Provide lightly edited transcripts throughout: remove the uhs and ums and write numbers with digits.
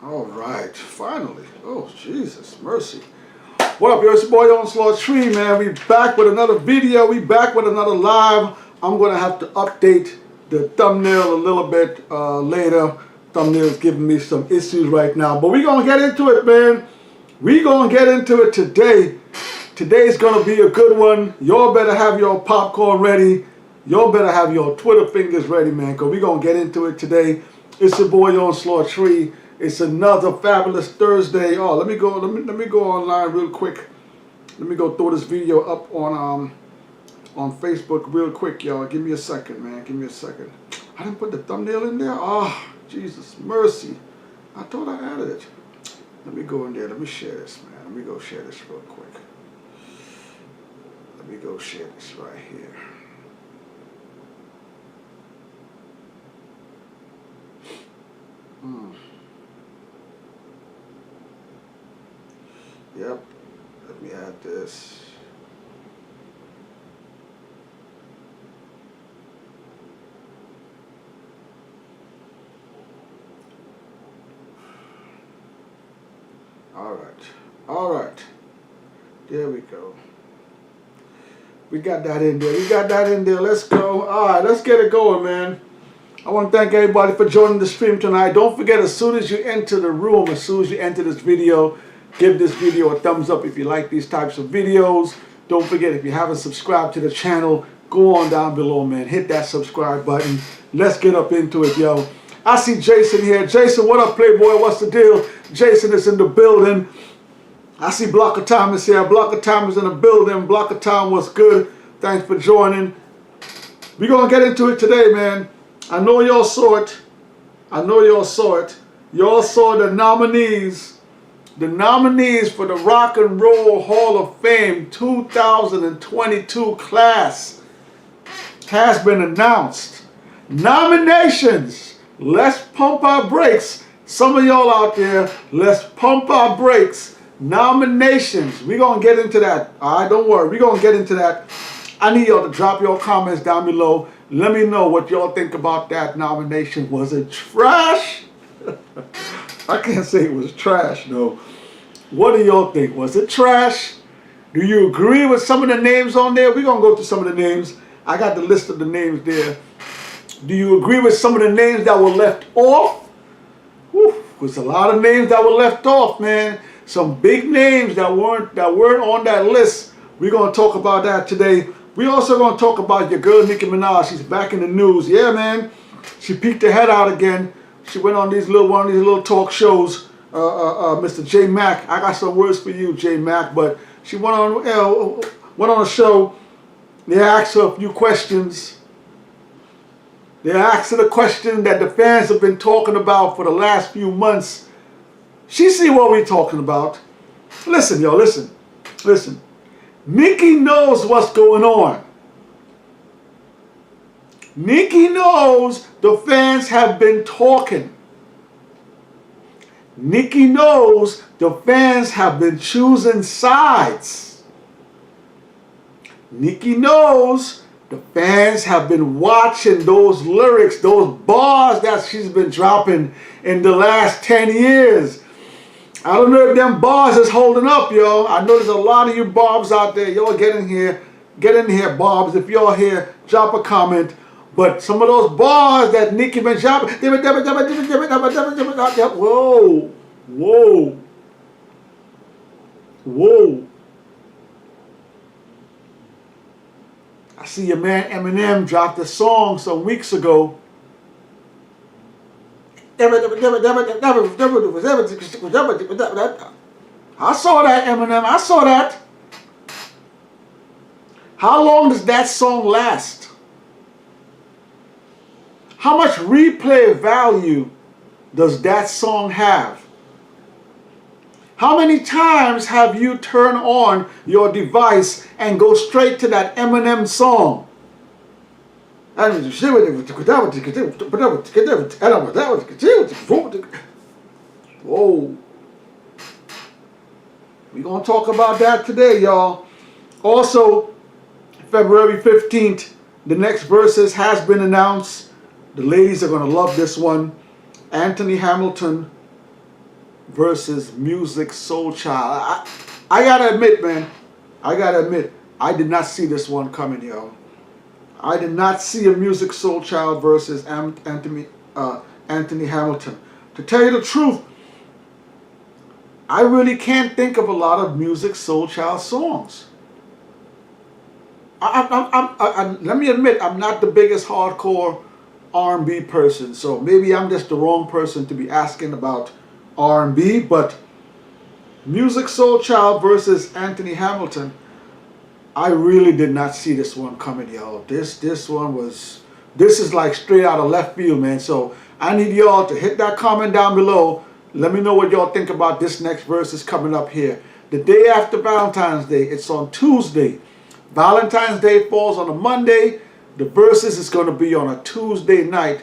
All right, finally. Oh, Jesus, mercy. What up, yo? It's your boy Artistry, man. We back with another video. We back with another live. I'm going to have to update the thumbnail a little bit later. Thumbnail's giving me some issues right now. But we're going to get into it, man. We're going to get into it today. Today's going to be a good one. Y'all better have your popcorn ready. Y'all better have your Twitter fingers ready, man, because we're going to get into it today. It's your boy Artistry. It's another fabulous Thursday. Oh, let me go online real quick. Let me go throw this video up on Facebook real quick, y'all. Give me a second, man. Give me a second. I didn't put the thumbnail in there. Oh, Jesus, mercy. I thought I added it. Let me go in there. Let me share this, man. Let me go share this real quick. Let me go share this right here. Yep, let me add this. All right, there we go. We got that in there, let's go. All right, let's get it going, man. I want to thank everybody for joining the stream tonight. Don't forget, as soon as you enter the room, as soon as you enter this video, give this video a thumbs up if you like these types of videos. Don't forget, if you haven't subscribed to the channel, go on down below, man. Hit that subscribe button. Let's get up into it, yo. I see Jason here. Jason, what up, Playboy? What's the deal? Jason is in the building. I see Block of Time is here. Block of Time is in the building. Block of Time, what's good? Thanks for joining. We're going to get into it today, man. I know y'all saw it. I know y'all saw it. Y'all saw the nominees. The nominees for the Rock and Roll Hall of Fame 2022 class has been announced. Nominations. Let's pump our brakes. Some of y'all out there, let's pump our brakes. Nominations. We're going to get into that. All right, don't worry. We're going to get into that. I need y'all to drop your comments down below. Let me know what y'all think about that nomination. Was it trash? I can't say it was trash, though. What do y'all think? Was it trash? Do you agree with some of the names on there? We're going to go through some of the names. I got the list of the names there. Do you agree with some of the names that were left off? Whew, there's a lot of names that were left off, man. Some big names that weren't on that list. We're going to talk about that today. We're also going to talk about your girl Nicki Minaj. She's back in the news. Yeah, man. She peeked her head out again. She went on one of these little talk shows. Mr. J Mac. I got some words for you, J Mac. But she went on a show. They asked her a few questions. They asked her the question that the fans have been talking about for the last few months. She see what we're talking about. Listen, yo, listen. Listen. Nicki knows what's going on. Nicki knows the fans have been talking. Nicki knows the fans have been choosing sides. Nicki knows the fans have been watching those lyrics, those bars that she's been dropping in the last 10 years. I don't know if them bars is holding up, yo. I know there's a lot of you Bobs out there. Y'all get in here. Get in here, Bobs. If y'all here, drop a comment. But some of those bars that Nicki been dropping. Whoa. Whoa. Whoa. I see your man Eminem dropped a song some weeks ago. I saw that, Eminem. I saw that. How long does that song last? How much replay value does that song have? How many times have you turned on your device and go straight to that Eminem song? Whoa. We're going to talk about that today, y'all. Also, February 15th, the next Verzuz has been announced. The ladies are going to love this one. Anthony Hamilton versus Music Soul Child. I gotta admit, man. I did not see this one coming, yo. I did not see a Music Soul Child versus Anthony Hamilton. To tell you the truth, I really can't think of a lot of Music Soul Child songs. Let me admit, I'm not the biggest hardcore R&B person, so maybe I'm just the wrong person to be asking about R&B, but Music Soul Child versus Anthony Hamilton, I really did not see this one coming, yo. This is like straight out of left field, man. So I need y'all to hit that comment down below. Let me know what y'all think about this next verse coming up here. The day after Valentine's Day, it's on Tuesday. Valentine's Day falls on a Monday. The verses is going to be on a Tuesday night.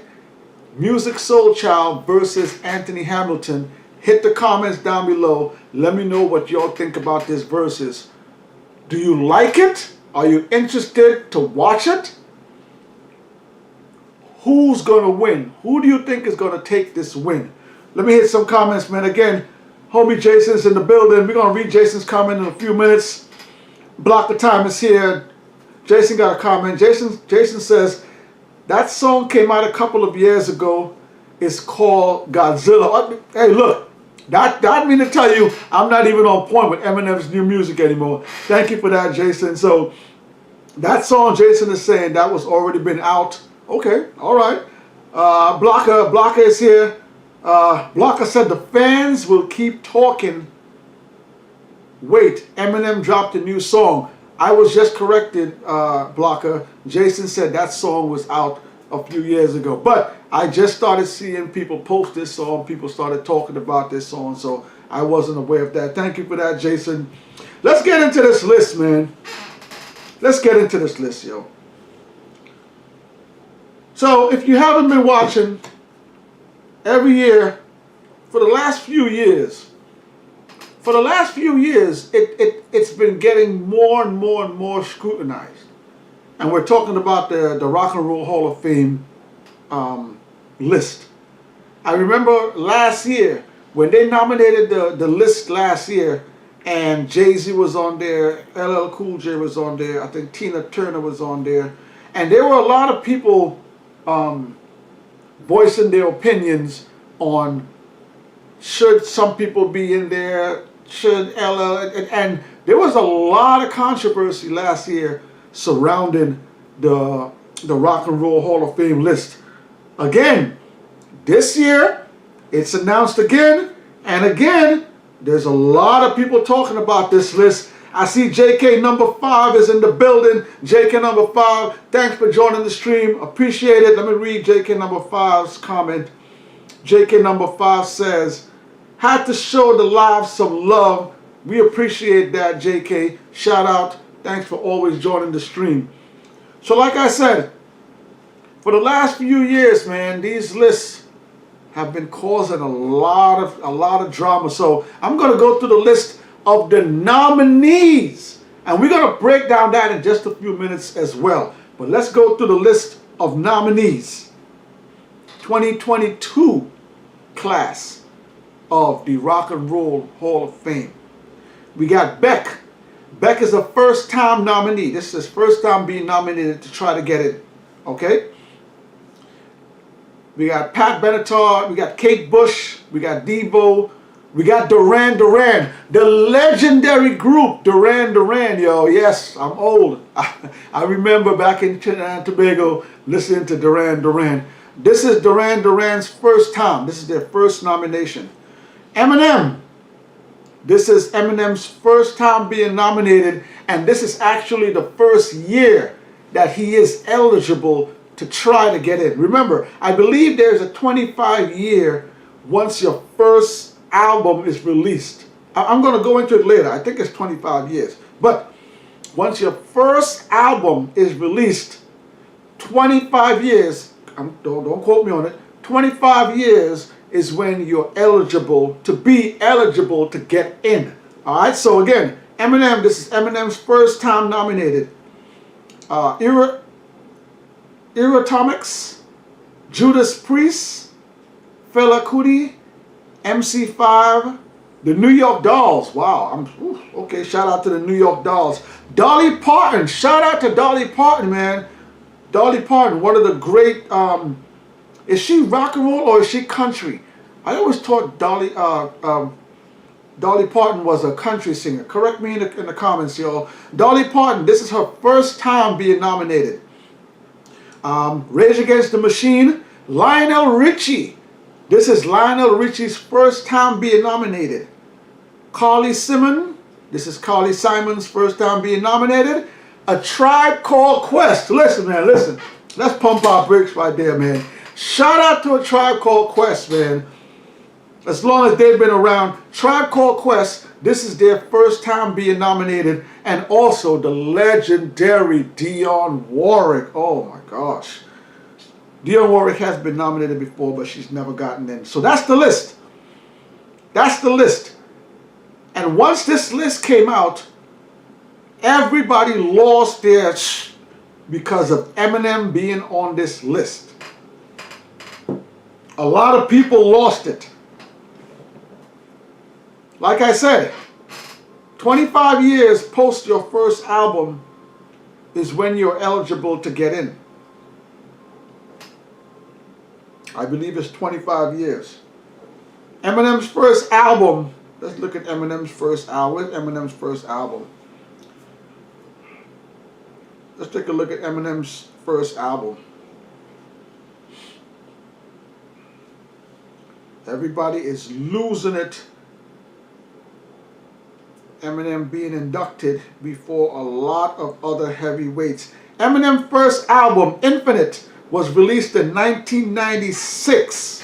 Music Soul Child versus Anthony Hamilton. Hit the comments down below. Let me know what y'all think about this verses. Do you like it? Are you interested to watch it? Who's going to win? Who do you think is going to take this win? Let me hit some comments, man. Again, homie Jason's in the building. We're going to read Jason's comment in a few minutes. Block the Time is here. Jason got a comment. Jason says, that song came out a couple of years ago. It's called Godzilla. Hey, look. That mean to tell you, I'm not even on point with Eminem's new music anymore. Thank you for that, Jason. So, that song, Jason is saying, that was already been out. Okay, all right. Blocker is here. Blocker said, the fans will keep talking. Wait, Eminem dropped a new song. I was just corrected, Blocker. Jason said that song was out a few years ago. But I just started seeing people post this song. People started talking about this song. So I wasn't aware of that. Thank you for that, Jason. Let's get into this list, man. Let's get into this list, yo. So if you haven't been watching, every year, for the last few years, it's been getting more and more and more scrutinized. And we're talking about the Rock and Roll Hall of Fame list. I remember last year, when they nominated the list last year, and Jay-Z was on there, LL Cool J was on there, I think Tina Turner was on there, and there were a lot of people voicing their opinions on should some people be in there, should LL, and there was a lot of controversy last year surrounding the Rock and Roll Hall of Fame list. Again, this year, it's announced again, and again, there's a lot of people talking about this list. I see JK number 5 is in the building. JK number 5, thanks for joining the stream. Appreciate it. Let me read JK number 5's comment. JK number 5 says, had to show the live some love. We appreciate that, JK. Shout out. Thanks for always joining the stream. So like I said, for the last few years, man, these lists have been causing a lot of drama. So I'm going to go through the list of the nominees, and we're going to break down that in just a few minutes as well. But let's go through the list of nominees. 2022 class of the Rock and Roll Hall of Fame. We got Beck. Beck is a first-time nominee. This is his first time being nominated to try to get it. Okay? We got Pat Benatar. We got Kate Bush. We got Devo. We got Duran Duran. The legendary group Duran Duran, yo. Yes, I'm old. I remember back in Trinidad and Tobago listening to Duran Duran. This is Duran Duran's first time. This is their first nomination. Eminem. This is Eminem's first time being nominated, and this is actually the first year that he is eligible to try to get in. Remember, I believe there's a 25-year once your first album is released. I'm going to go into it later. I think it's 25 years. But once your first album is released, 25 years, don't quote me on it, 25 years is when you're eligible to get in. All right, so again, Eminem, this is Eminem's first time nominated. Iratomics, Judas Priest, Fela Kuti, MC5, the New York Dolls. Wow, okay, shout out to the New York Dolls. Dolly Parton, shout out to Dolly Parton, man. Dolly Parton, one of the great, is she rock and roll or is she country? I always thought Dolly Parton was a country singer. Correct me in the comments, y'all. Dolly Parton, this is her first time being nominated. Rage Against the Machine, Lionel Richie. This is Lionel Richie's first time being nominated. Carly Simon, this is Carly Simon's first time being nominated. A Tribe Called Quest. Listen, man, listen. Let's pump our brakes right there, man. Shout out to A Tribe Called Quest, man. As long as they've been around, Tribe Called Quest, this is their first time being nominated. And also the legendary Dionne Warwick. Oh my gosh. Dionne Warwick has been nominated before, but she's never gotten in. So that's the list. That's the list. And once this list came out, everybody lost their because of Eminem being on this list. A lot of people lost it. Like I said, 25 years post your first album is when you're eligible to get in. I believe it's 25 years. Eminem's first album, let's look at Eminem's first album. Where's Eminem's first album? Let's take a look at Eminem's first album. Everybody is losing it. Eminem being inducted before a lot of other heavyweights. Eminem's first album, Infinite, was released in 1996.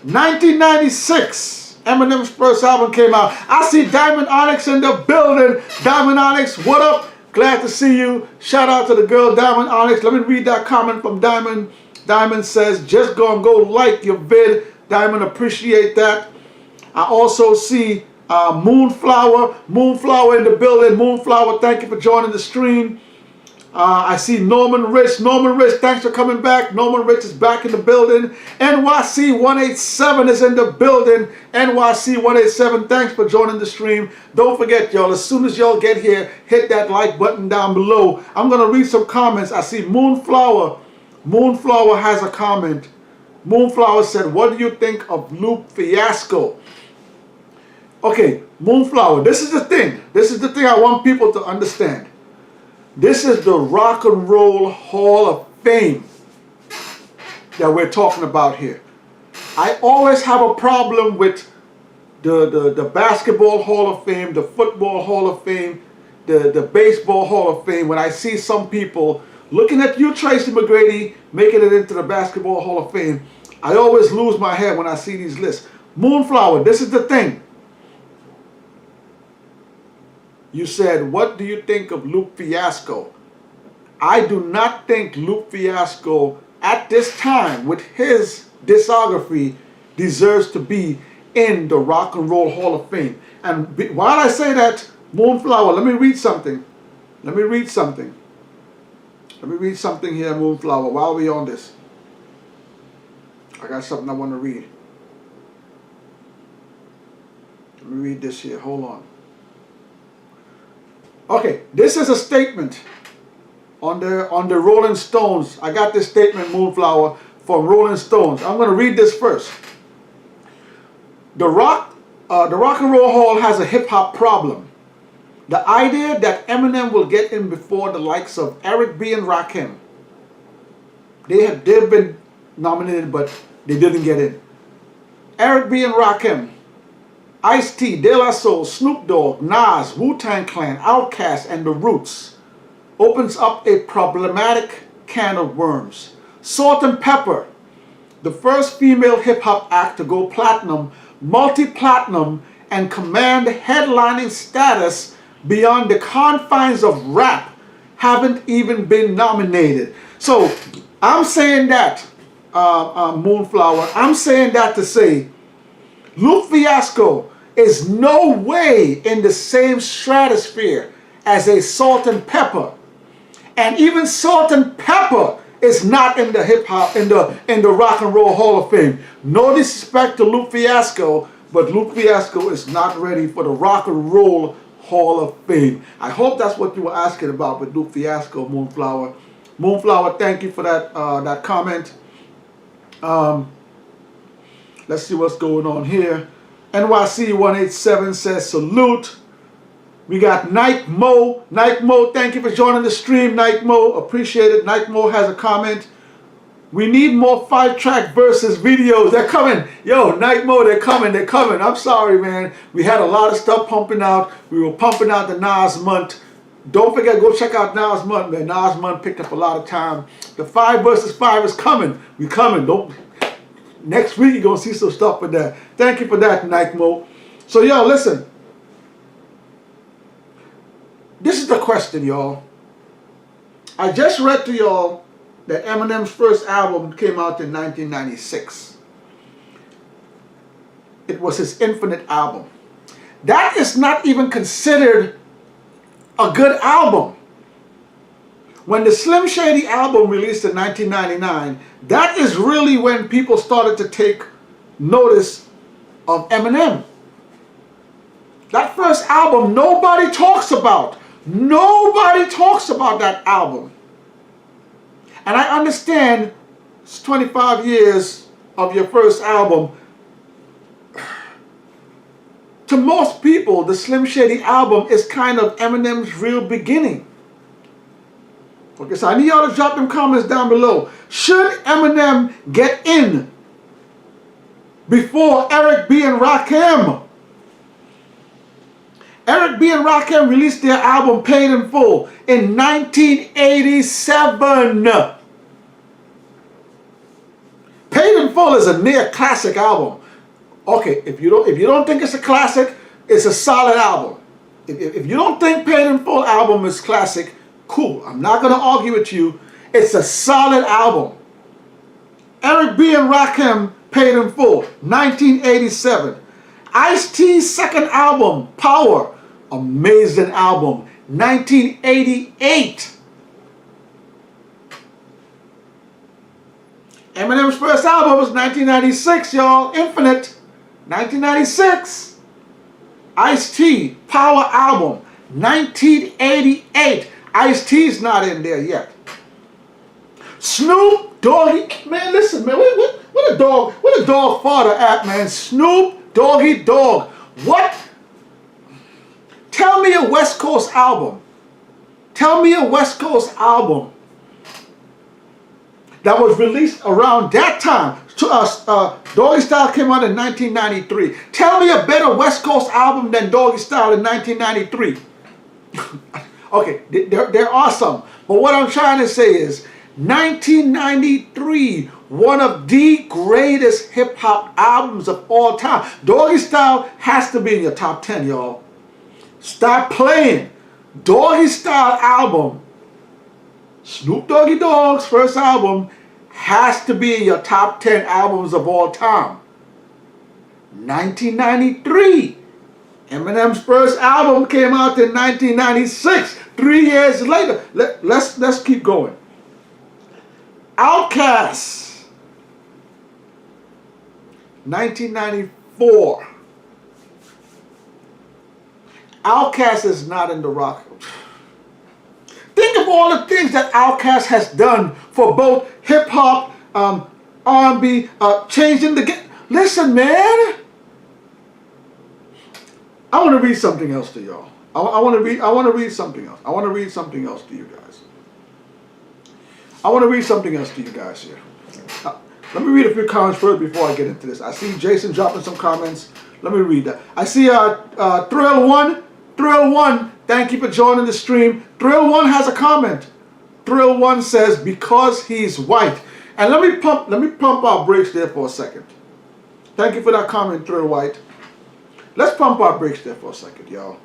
1996, Eminem's first album came out. I see Diamond Onyx in the building. Diamond Onyx, what up? Glad to see you. Shout out to the girl Diamond Onyx. Let me read that comment from Diamond. Diamond says, just go and go like your vid. Diamond, appreciate that. I also see Moonflower in the building. Moonflower, thank you for joining the stream. I see Norman Rich. Norman Rich, thanks for coming back. Norman Rich is back in the building. NYC 187 is in the building. NYC 187, thanks for joining the stream. Don't forget, y'all, as soon as y'all get here, hit that like button down below. I'm going to read some comments. I see Moonflower. Moonflower has a comment. Moonflower said, what do you think of Loop Fiasco? Okay, Moonflower, this is the thing. This is the thing I want people to understand. This is the Rock and Roll Hall of Fame that we're talking about here. I always have a problem with the Basketball Hall of Fame, the Football Hall of Fame, the Baseball Hall of Fame, when I see some people looking at you, Tracy McGrady, making it into the Basketball Hall of Fame. I always lose my head when I see these lists. Moonflower, this is the thing. You said, what do you think of Luke Fiasco? I do not think Luke Fiasco, at this time, with his discography, deserves to be in the Rock and Roll Hall of Fame. And while I say that, Moonflower, let me read something. Let me read something. Let me read something here, Moonflower, while we're on this. I got something I want to read. Let me read this here. Hold on. Okay, this is a statement on the Rolling Stones. I got this statement, Moonflower, from Rolling Stones. I'm going to read this first. The Rock and Roll Hall has a hip-hop problem. The idea that Eminem will get in before the likes of Eric B. and Rakim. They've been nominated, but they didn't get in. Eric B. and Rakim, Ice-T, De La Soul, Snoop Dogg, Nas, Wu-Tang Clan, Outkast, and The Roots opens up a problematic can of worms. Salt and Pepper, the first female hip-hop act to go platinum, multi-platinum, and command headlining status beyond the confines of rap, haven't even been nominated. So I'm saying that, Moonflower, I'm saying that to say Luke Fiasco is no way in the same stratosphere as a Salt and Pepper. And even Salt and Pepper is not in the hip hop, in the Rock and Roll Hall of Fame. No disrespect to Luke Fiasco, but Luke Fiasco is not ready for the Rock and Roll Hall of Fame. I hope that's what you were asking about with Luke Fiasco, Moonflower. Moonflower, thank you for that that comment. Let's see what's going on here. NYC187 says salute. We got Nike Mo. Nike Mo, thank you for joining the stream. Nike Mo, appreciate it. Nike Mo has a comment. We need more 5-track Verzuz videos. They're coming. Yo, Nike Mo, they're coming. They're coming. I'm sorry, man. We had a lot of stuff pumping out. We were pumping out the Nas month. Don't forget, go check out Nas month, man. Nas month picked up a lot of time. The 5 versus 5 is coming. We coming. Don't. Next week, you're going to see some stuff with that. Thank you for that, Nike Mo. So, yo, listen. This is the question, y'all. I just read to y'all that Eminem's first album came out in 1996. It was his Infinite album. That is not even considered a good album. When the Slim Shady album released in 1999, that is really when people started to take notice of Eminem. That first album, nobody talks about. Nobody talks about that album. And I understand it's 25 years of your first album. To most people, the Slim Shady album is kind of Eminem's real beginning. Okay, so I need y'all to drop them comments down below. Should Eminem get in before Eric B. and Rakim? Eric B. and Rakim released their album Paid in Full in 1987. Paid in Full is a near classic album. Okay, if you don't think it's a classic, it's a solid album. If you don't think Paid in Full album is classic, cool. I'm not gonna argue with you. It's a solid album. Eric B. and Rakim, Paid in Full, 1987. Ice-T's second album, Power, amazing album, 1988. Eminem's first album was 1996, y'all. Infinite, 1996. Ice-T, Power album, 1988. Ice-T's not in there yet. Snoop Doggy, man, listen, man, what a dog father at, man. Snoop Doggy Dogg. What? Tell me a West Coast album. Tell me a West Coast album that was released around that time. Doggy Style came out in 1993. Tell me a better West Coast album than Doggy Style in 1993. Okay, there are some. But what I'm trying to say is, 1993, one of the greatest hip-hop albums of all time. Doggy Style has to be in your top 10, y'all. Stop playing. Doggy Style album, Snoop Doggy Dogg's first album, has to be in your top 10 albums of all time. 1993. Eminem's first album came out in 1996. 3 years later. Let's keep going. Outkast, 1994. Outkast is not in the rock. Think of all the things that Outkast has done for both hip hop, R&B, changing the game. Listen, man. I want to read something else to y'all. I want to read something else. I want to read something else to you guys. I want to read something else to you guys here. Let me read a few comments first before I get into this. I see Jason dropping some comments. Let me read that. I see Thrill1, thank you for joining the stream. Thrill1 has a comment. Thrill1 says, because he's white. And let me pump our brakes there for a second. Thank you for that comment, Thrill White. Let's pump our brakes there for a second, y'all.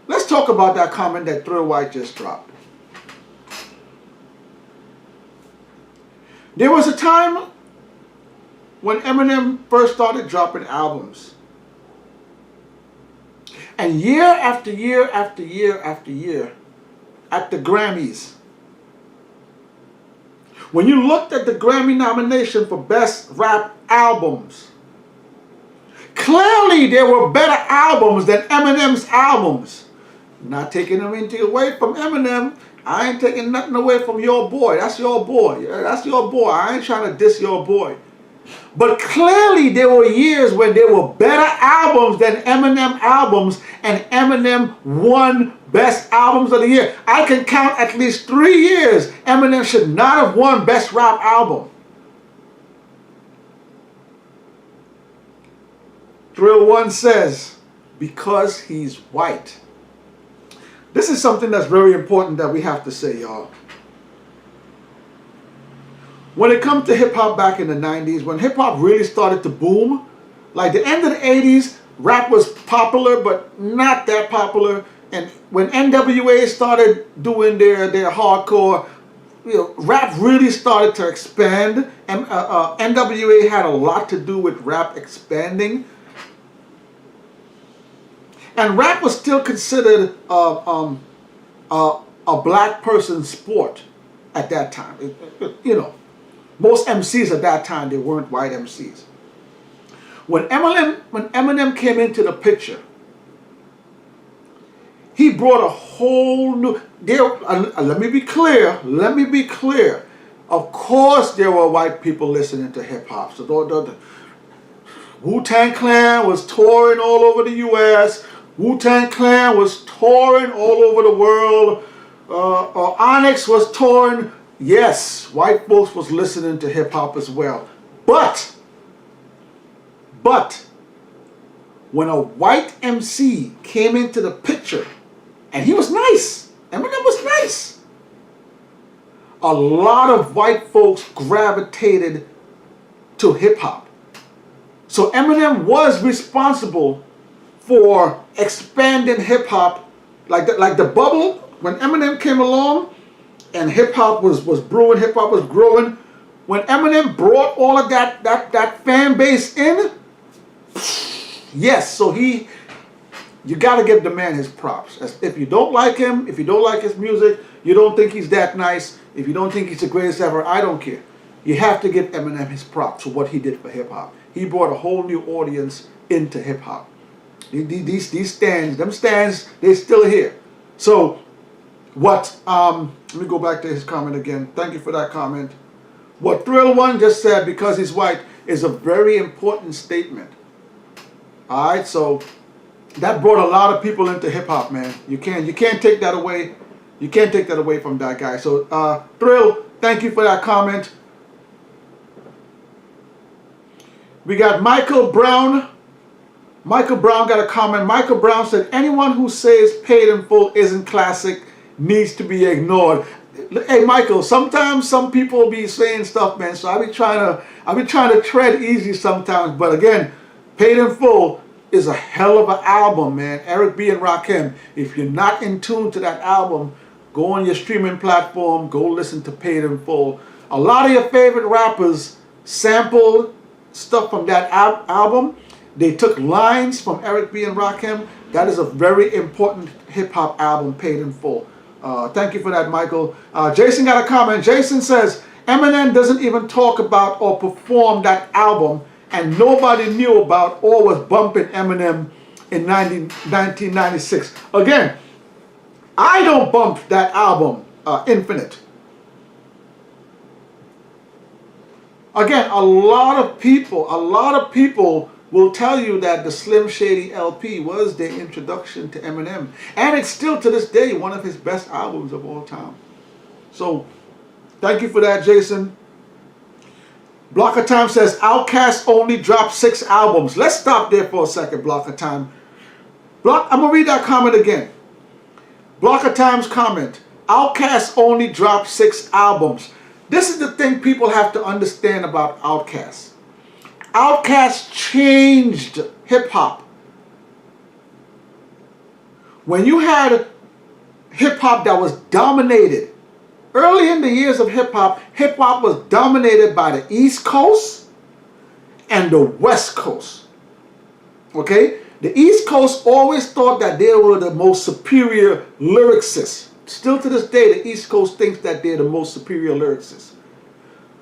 Let's talk about that comment that Thrill White just dropped. There was a time when Eminem first started dropping albums. And year after year after year after year, at the Grammys, When you looked at the Grammy nomination for Best Rap Albums, clearly there were better albums than Eminem's albums. Not taking anything away from Eminem. I ain't taking nothing away from your boy. That's your boy. Yeah, that's your boy. I ain't trying to diss your boy. But clearly there were years when there were better albums than Eminem albums, and Eminem won Best Albums of the Year. I can count at least 3 years Eminem should not have won Best Rap Album. Thrill One says, because he's white. This is something that's very important that we have to say, y'all. When it comes to hip-hop back in the 90s, when hip-hop really started to boom, like the end of the 80s, rap was popular, but not that popular. And when NWA started doing their hardcore, rap really started to expand. And NWA had a lot to do with rap expanding. And rap was still considered a black person's sport at that time. Most MCs at that time, they weren't white MCs. When Eminem came into the picture, he brought a whole new... let me be clear. Of course there were white people listening to hip-hop. So the Wu-Tang Clan was touring all over the U.S., Wu-Tang Clan was touring all over the world. Onyx was touring. Yes, white folks was listening to hip-hop as well. But, when a white MC came into the picture, and he was nice, Eminem was nice, a lot of white folks gravitated to hip-hop. So Eminem was responsible for expanding hip-hop, like the bubble. When Eminem came along and hip-hop was brewing, hip-hop was growing, when Eminem brought all of that fan base in, yes, so you got to give the man his props. If you don't like him, if you don't like his music, you don't think he's that nice, if you don't think he's the greatest ever, I don't care. You have to give Eminem his props for what he did for hip-hop. He brought a whole new audience into hip-hop. These stands, they're still here. So, let me go back to his comment again. Thank you for that comment. What Thrill One just said, because he's white, is a very important statement. Alright, so that brought a lot of people into hip-hop, man. You can't take that away. You can't take that away from that guy. So, Thrill, thank you for that comment. We got Michael Brown. Michael Brown got a comment. Michael Brown said, anyone who says Paid in Full isn't classic needs to be ignored. Hey, Michael, sometimes some people be saying stuff, man, so I be trying to tread easy sometimes. But again, Paid in Full is a hell of an album, man. Eric B. and Rakim. If you're not in tune to that album, go on your streaming platform, go listen to Paid in Full. A lot of your favorite rappers sampled stuff from that album. They took lines from Eric B. and Rakim. That is a very important hip-hop album, Paid in Full. Thank you for that, Michael. Jason got a comment. Jason says, Eminem doesn't even talk about or perform that album, and nobody knew about or was bumping Eminem in 1996. Again, I don't bump that album, Infinite. Again, a lot of people will tell you that the Slim Shady LP was their introduction to Eminem. And it's still to this day one of his best albums of all time. So, thank you for that, Jason. Block of Time says, Outkast only dropped 6 albums. Let's stop there for a second, Block of Time. I'm going to read that comment again. Block of Time's comment, Outkast only dropped 6 albums. This is the thing people have to understand about Outkast. Outkast changed hip-hop. When you had hip-hop that was dominated, early in the years of hip-hop was dominated by the East Coast and the West Coast. Okay? The East Coast always thought that they were the most superior lyricists. Still to this day, the East Coast thinks that they're the most superior lyricists.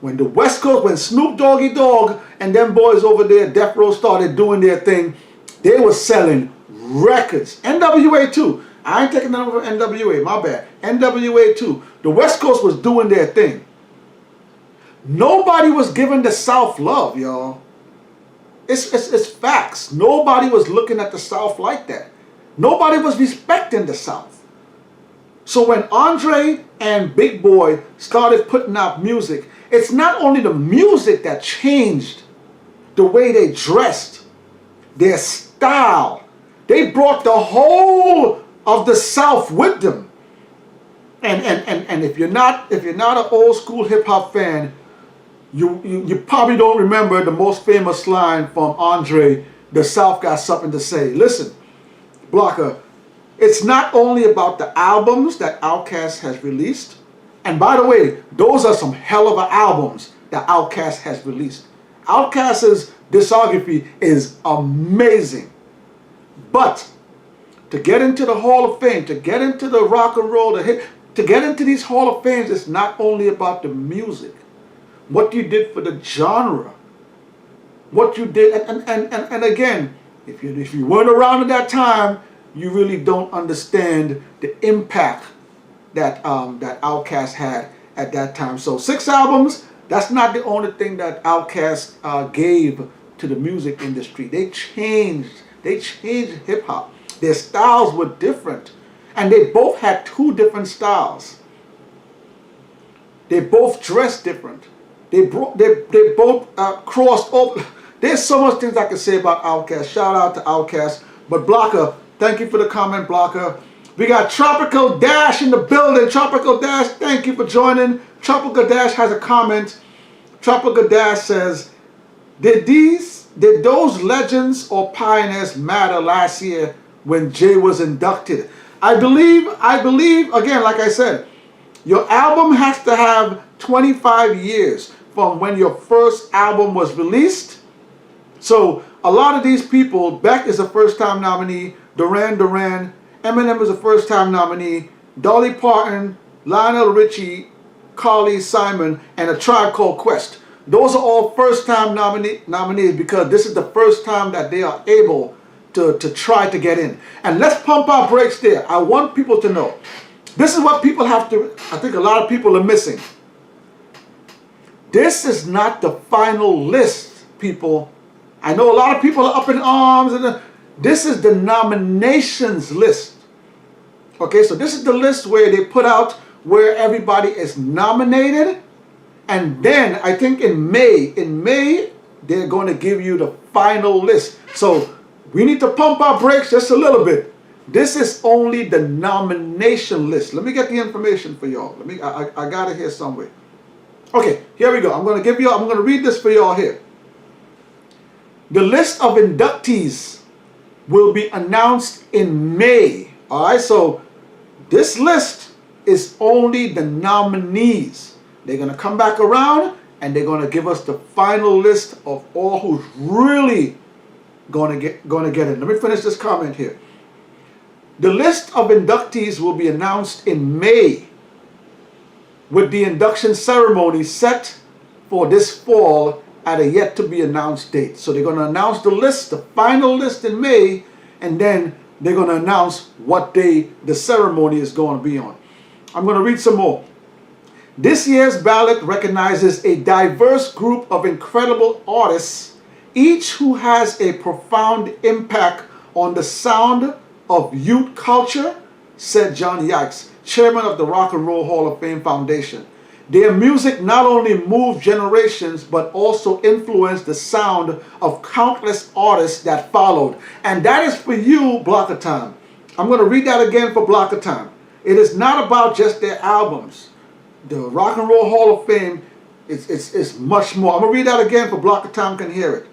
When the West Coast, when Snoop Doggy Dogg and them boys over there, Death Row, started doing their thing, they were selling records. NWA too. I ain't taking none from NWA, my bad. NWA too. The West Coast was doing their thing. Nobody was giving the South love, y'all. It's facts. Nobody was looking at the South like that. Nobody was respecting the South. So when Andre and Big Boy started putting out music, it's not only the music that changed the way they dressed, their style. They brought the whole of the South with them. And if you're not an old school hip hop fan, you probably don't remember the most famous line from Andre, "The South got something to say." Listen, Blocker, it's not only about the albums that Outkast has released. And by the way, those are some hell of albums that Outkast has released. Outkast's discography is amazing. But to get into the Hall of Fame, to get into the rock and roll, to get into these Hall of Fames, it's not only about the music. What you did for the genre. What you did, and again, if you weren't around at that time, you really don't understand the impact that that Outkast had at that time. So 6 albums, that's not the only thing that Outkast gave to the music industry. They changed hip hop. Their styles were different, and they both had 2 different styles. They both dressed different. They both crossed over. There's so much things I can say about Outkast. Shout out to Outkast. But Blocker, thank you for the comment, Blocker. We got Tropical Dash in the building. Tropical Dash, thank you for joining. Tropical Dash has a comment. Tropical Dash says, Did those legends or pioneers matter last year when Jay was inducted? I believe, again, like I said, your album has to have 25 years from when your first album was released. So a lot of these people, Beck is a first-time nominee, Duran Duran, Eminem is a first-time nominee, Dolly Parton, Lionel Richie, Carly Simon, and A Tribe Called Quest. Those are all first-time nominees because this is the first time that they are able to try to get in. And let's pump our brakes there. I want people to know. This is what people have to, I think a lot of people are missing. This is not the final list, people. I know a lot of people are up in arms. This is the nominations list. Okay, so this is the list where they put out where everybody is nominated. And then I think in May, they're going to give you the final list. So we need to pump our brakes just a little bit. This is only the nomination list. Let me get the information for y'all. I got it here somewhere. Okay, here we go. I'm going to read this for y'all here. The list of inductees will be announced in May. All right, so this list is only the nominees. They're going to come back around and they're going to give us the final list of all who's really going to get in. Let me finish this comment here. The list of inductees will be announced in May, with the induction ceremony set for this fall at a yet to be announced date. So they're going to announce the list, the final list in May, and then they're going to announce what day the ceremony is going to be on. I'm going to read some more. This year's ballot recognizes a diverse group of incredible artists, each who has a profound impact on the sound of youth culture, said John Yikes, chairman of the Rock and Roll Hall of Fame Foundation. Their music not only moved generations, but also influenced the sound of countless artists that followed. And that is for you, Blocker Time. I'm going to read that again for Blocker Time. It is not about just their albums. The Rock and Roll Hall of Fame is much more. I'm going to read that again for Blocker Time can hear it.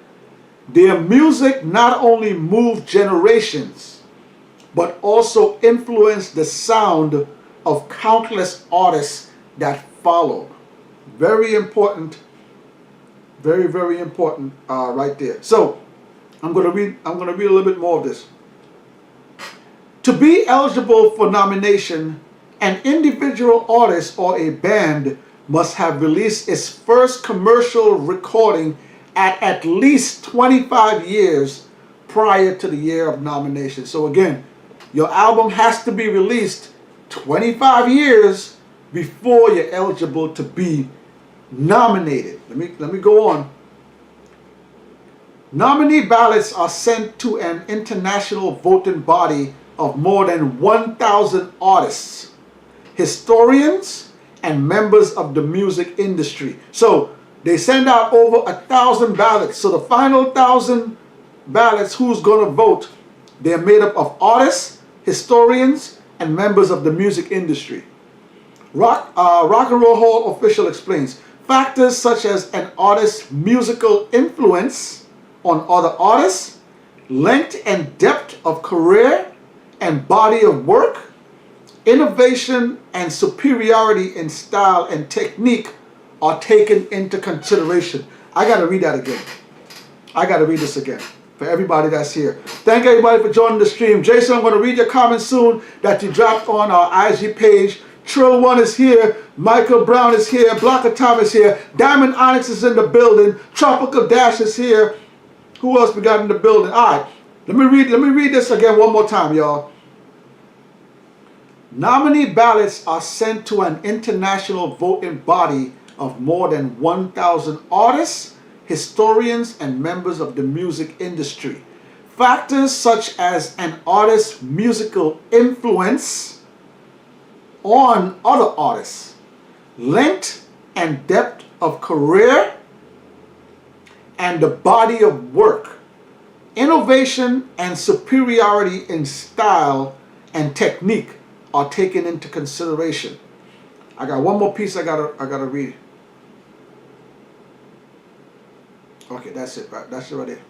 Their music not only moved generations, but also influenced the sound of countless artists that followed. Very important. Very, very important right there. So I'm going to read a little bit more of this. To be eligible for nomination, an individual artist or a band must have released its first commercial recording at least 25 years prior to the year of nomination. So again, your album has to be released 25 years before you're eligible to be nominated. Let me go on. Nominee ballots are sent to an international voting body of more than 1,000 artists, historians, and members of the music industry. So they send out over 1,000 ballots. So the final 1,000 ballots, who's going to vote, they're made up of artists, historians, and members of the music industry. Rock and Roll Hall official explains, factors such as an artist's musical influence on other artists, length and depth of career and body of work, innovation and superiority in style and technique are taken into consideration. I got to read that again. I got to read this again for everybody that's here. Thank everybody for joining the stream. Jason, I'm going to read your comments soon that you dropped on our IG page. Trill One is here. Michael Brown is here. Blocker Tom is here. Diamond Onyx is in the building. Tropical Dash is here. Who else we got in the building? All right. Let me read this again one more time, y'all. Nominee ballots are sent to an international voting body of more than 1,000 artists, historians, and members of the music industry. Factors such as an artist's musical influence on other artists, length and depth of career, and the body of work, innovation and superiority in style and technique are taken into consideration. I got one more piece I gotta read. Okay, that's it. Right, that's it right there.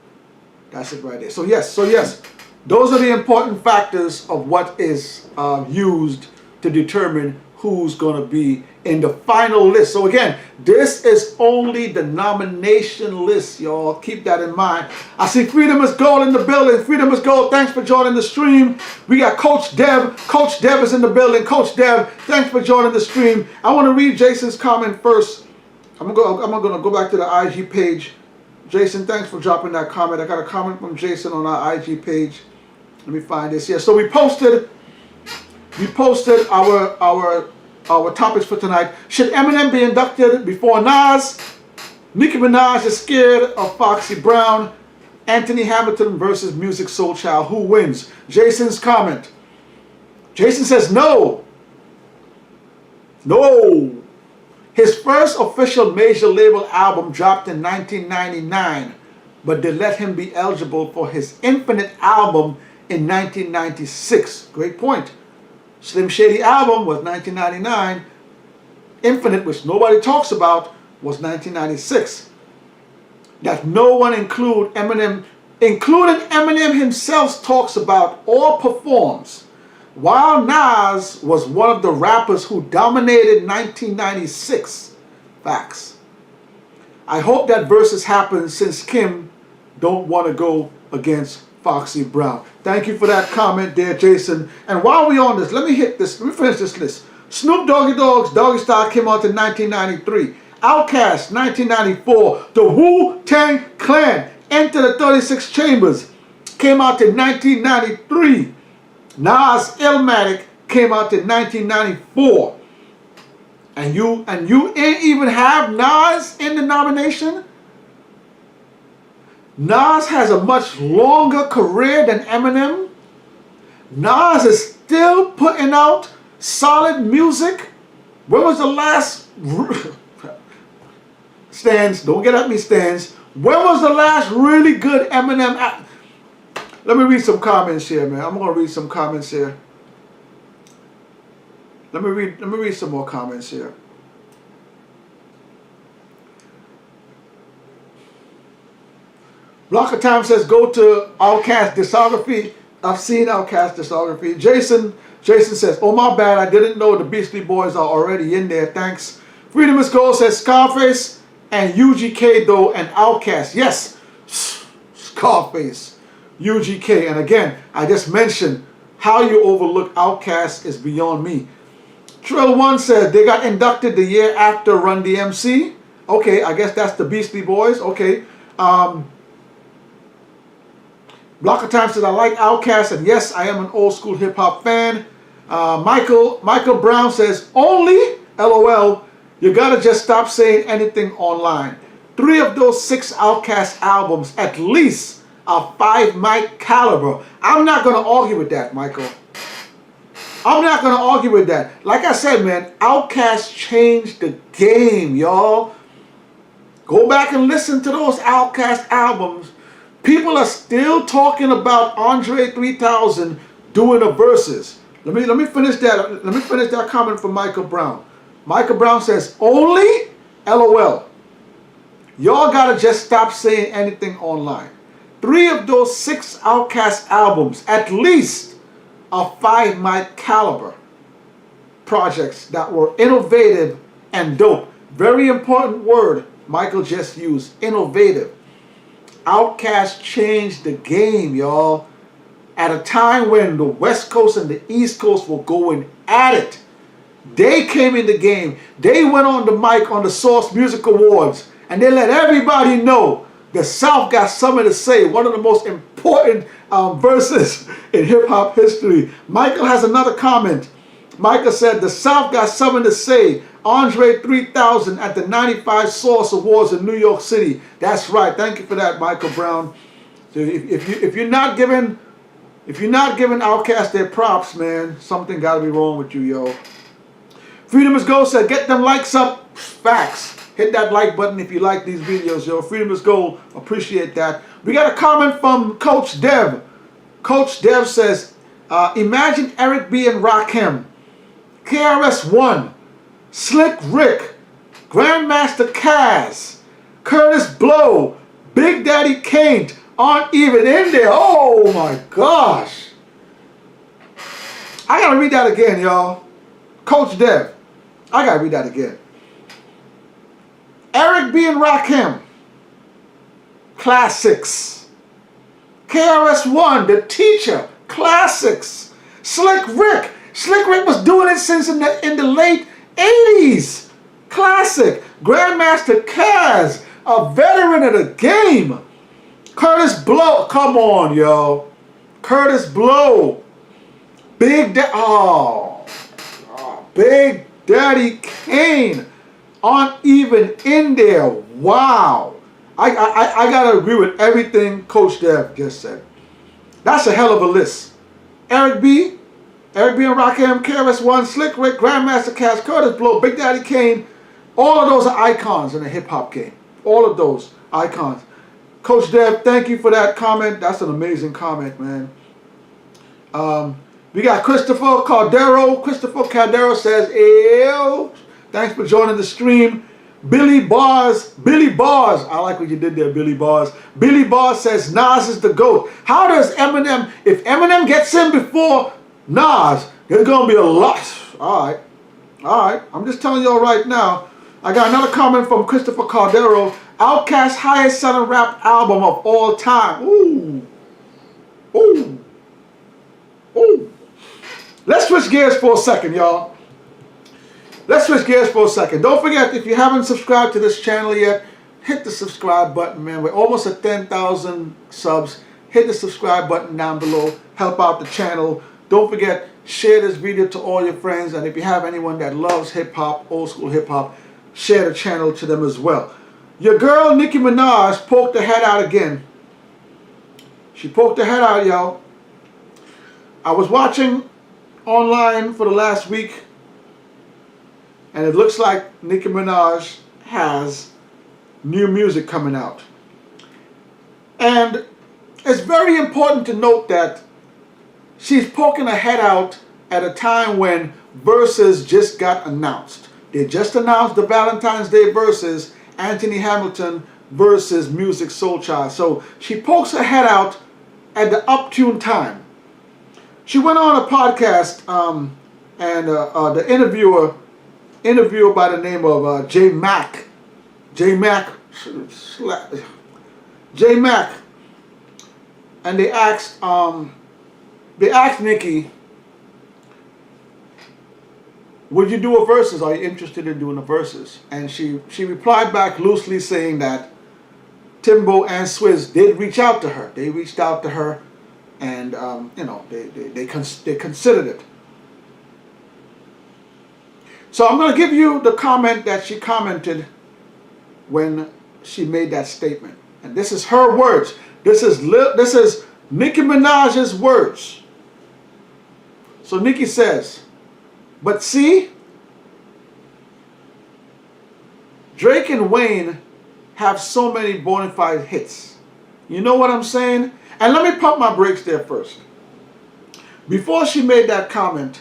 That's it right there. So yes, those are the important factors of what is used to determine who's going to be in the final list. So again, this is only the nomination list, y'all. Keep that in mind. I see Freedom is Gold in the building. Freedom is Gold, thanks for joining the stream. We got Coach Dev. Coach Dev is in the building. Coach Dev, thanks for joining the stream. I want to read Jason's comment first. I'm gonna go back to the IG page. Jason, thanks for dropping that comment. I got a comment from Jason on our IG page. Let me find this here. So we posted our topics for tonight. Should Eminem be inducted before Nas? Nicki Minaj is scared of Foxy Brown. Anthony Hamilton versus Music Soul Child. Who wins? Jason's comment. Jason says no. No. His first official major label album dropped in 1999, but they let him be eligible for his Infinite album in 1996. Great point. Slim Shady album was 1999. Infinite, which nobody talks about, was 1996. That no one including Eminem himself, talks about or performs. While Nas was one of the rappers who dominated 1996. Facts. I hope that Verzuz happens since Kim don't want to go against Foxy Brown. Thank you for that comment there, Jason. And while we're on this, let me finish this list. Snoop Doggy Dogg's Doggy Style came out in 1993. Outkast, 1994. The Wu-Tang Clan, Enter the 36 Chambers, came out in 1993. Nas Illmatic came out in 1994. And you ain't even have Nas in the nomination? Nas has a much longer career than Eminem. Nas is still putting out solid music. When was the last... Stans, don't get at me, Stans. When was the last really good Eminem... Let me read some comments here, man. I'm going to read some comments here. Let me read some more comments here. Blocker Time says, go to Outkast discography. I've seen Outkast discography. Jason says, oh my bad, I didn't know the Beastie Boys are already in there. Thanks. Freedom is Gold says Scarface and UGK though and Outkast. Yes, Scarface, UGK. And again, I just mentioned how you overlook Outkast is beyond me. Trill One says they got inducted the year after Run DMC. Okay, I guess that's the Beastie Boys. Okay. Block of Time says I like Outkast, and yes, I am an old school hip hop fan. Michael Brown says only LOL. You gotta just stop saying anything online. 3 of those 6 Outkast albums at least are 5 mic caliber. I'm not gonna argue with that, Michael. I'm not gonna argue with that. Like I said, man, Outkast changed the game, y'all. Go back and listen to those Outkast albums. People are still talking about Andre 3000 doing a Verzuz. Let me finish that. Let me finish that comment from Michael Brown. Michael Brown says only LOL. Y'all gotta just stop saying anything online. 3 of those 6 Outkast albums at least are 5 mic caliber projects that were innovative and dope. Very important word Michael just used, innovative. Outkast changed the game, y'all. At a time when the West Coast and the East Coast were going at it, they came in the game. They went on the mic on the Source Music Awards, and they let everybody know the South got something to say. One of the most important verses in hip-hop history. Michael has another comment. Michael said, the South got something to say. Andre 3000 at the 95 Source Awards in New York City. That's right. Thank you for that, Michael Brown. So if you're not giving Outkast their props, man, something got to be wrong with you, yo. Freedom is Gold said, get them likes up. Facts. Hit that like button if you like these videos, yo. Freedom is Gold. Appreciate that. We got a comment from Coach Dev. Coach Dev says, imagine Eric B and Rakim, KRS-One, Slick Rick, Grandmaster Caz, Curtis Blow, Big Daddy Kane aren't even in there. Oh my gosh. I gotta read that again, y'all. Coach Dev, I gotta read that again. Eric B and Rakim, classics. KRS-One, The Teacher, classics. Slick Rick was doing it since in the late 80s. Classic. Grandmaster Caz, a veteran of the game. Curtis Blow, come on, yo. Curtis Blow. Big Daddy Kane aren't even in there. Wow. I gotta agree with everything Coach Dev just said. That's a hell of a list. Eric B and Rakim, KRS-One, Slick Rick, Grandmaster Caz, Curtis Blow, Big Daddy Kane. All of those are icons in the hip-hop game. All of those icons. Coach Dev, thank you for that comment. That's an amazing comment, man. We got Christopher Caldero. Christopher Caldero says, ew. Thanks for joining the stream. Billy Bars. I like what you did there, Billy Bars. Billy Bars says Nas is the GOAT. How does Eminem, if Eminem gets in before Nas, there's going to be a lot. All right. I'm just telling y'all right now. I got another comment from Christopher Caldero. Outkast's highest selling rap album of all time. Ooh. Let's switch gears for a second, y'all. Don't forget, if you haven't subscribed to this channel yet, hit the subscribe button, man. We're almost at 10,000 subs. Hit the subscribe button down below. Help out the channel. Don't forget, share this video to all your friends. And if you have anyone that loves hip-hop, old school hip-hop, share the channel to them as well. Your girl, Nicki Minaj, poked her head out again. She poked her head out, y'all. I was watching online for the last week, and it looks like Nicki Minaj has new music coming out. And it's very important to note that she's poking her head out at a time when Verzuz just got announced. They just announced the Valentine's Day Verzuz, Anthony Hamilton versus Music Soul Child. So she pokes her head out at the opportune time. She went on a podcast, and the interviewer by the name of J Mac, and they asked Nicki, would you do a Verzuz? Are you interested in doing a Verzuz? And she replied back loosely saying that Timbo and Swizz did reach out to her. They reached out to her, and you know, they considered it. So I'm going to give you the comment that she commented when she made that statement, and this is her words. This is Nicki Minaj's words. So Nicki says, "But see, Drake and Wayne have so many bona fide hits. You know what I'm saying?" And let me pump my brakes there first. Before she made that comment,